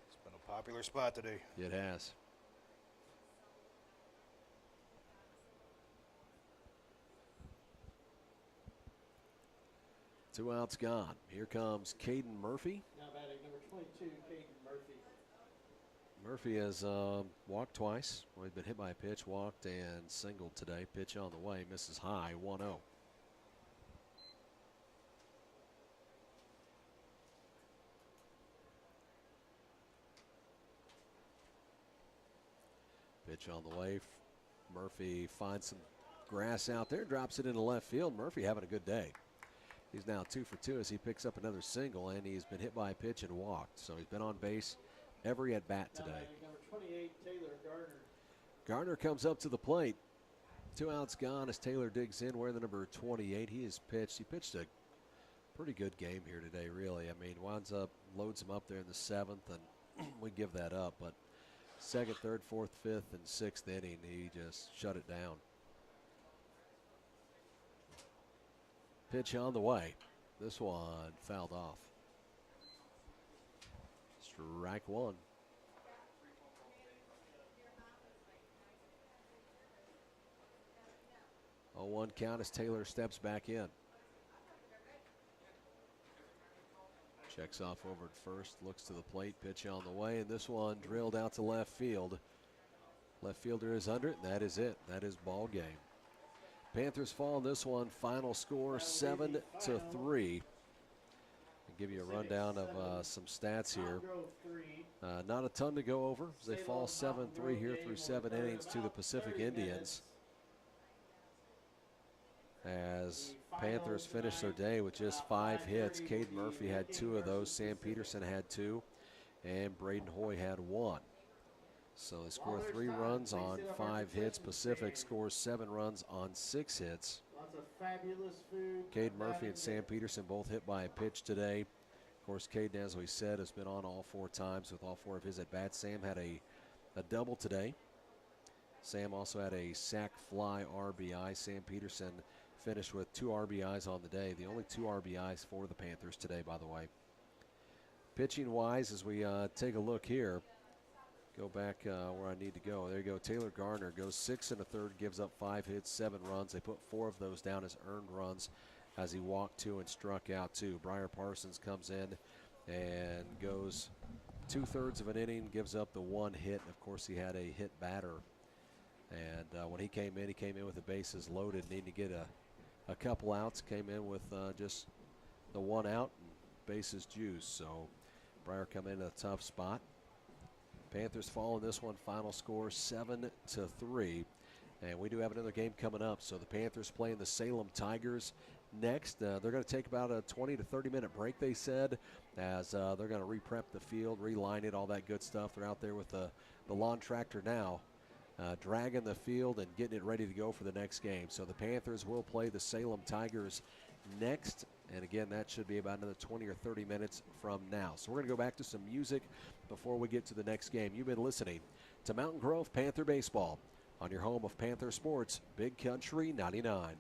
It's been a popular spot today. It has. Two outs gone. Here comes Caden Murphy. Now batting number 22, Caden Murphy. Murphy has walked twice. Well, he's been hit by a pitch, walked, and singled today. Pitch on the way, misses high, 1-0. Pitch on the way. Murphy finds some grass out there, drops it into left field. Murphy having a good day. He's now 2 for 2 as he picks up another single, and he's been hit by a pitch and walked. So he's been on base every at bat today. Number 28, Taylor Gardner. Gardner comes up to the plate. 2 outs gone as Taylor digs in wearing the number 28. He pitched a pretty good game here today, really. I mean, loads him up there in the 7th, and we give that up. But 2nd, 3rd, 4th, 5th, and 6th inning, he just shut it down. Pitch on the way. This one fouled off. Strike 1. Oh, 1 count as Taylor steps back in. Checks off over at first, looks to the plate, pitch on the way, and this one drilled out to left field. Left fielder is under it, and that is it. That is ball game. Panthers fall in this one. Final score 7-3. I'll give you a rundown of some stats here. Not a ton to go over. They fall 7-3 here through 7 innings to the Pacific Indians. As Panthers finish their day with just 5 hits. Cade Murphy had 2 of those. Sam Peterson had 2. And Braden Hoy had 1. So they score 3 runs on 5 hits. Pacific scores 7 runs on 6 hits. Lots of fabulous food. Cade Murphy and Sam Peterson both hit by a pitch today. Of course, Caden, as we said, has been on all 4 times with all 4 of his at-bats. Sam had a double today. Sam also had a sac fly RBI. Sam Peterson finished with 2 RBIs on the day. The only 2 RBIs for the Panthers today, by the way. Pitching-wise, as we take a look here, go back where I need to go. There you go. Taylor Garner goes 6 1/3, gives up 5 hits, 7 runs. They put 4 of those down as earned runs as he walked 2 and struck out 2. Briar Parsons comes in and goes 2/3 of an inning, gives up the 1 hit. Of course, he had a hit batter. And when he came in with the bases loaded, needing to get a couple outs. Came in with just the 1 out and bases juiced. So Briar come in a tough spot. Panthers fall in this one. Final score 7-3. And we do have another game coming up. So the Panthers playing the Salem Tigers next. They're going to take about a 20 to 30 minute break, they said, as they're going to re-prep the field, reline it, all that good stuff. They're out there with the lawn tractor now, dragging the field and getting it ready to go for the next game. So the Panthers will play the Salem Tigers next. And again, that should be about another 20 or 30 minutes from now. So we're going to go back to some music before we get to the next game. You've been listening to Mountain Grove Panther Baseball on your home of Panther Sports, Big Country 99.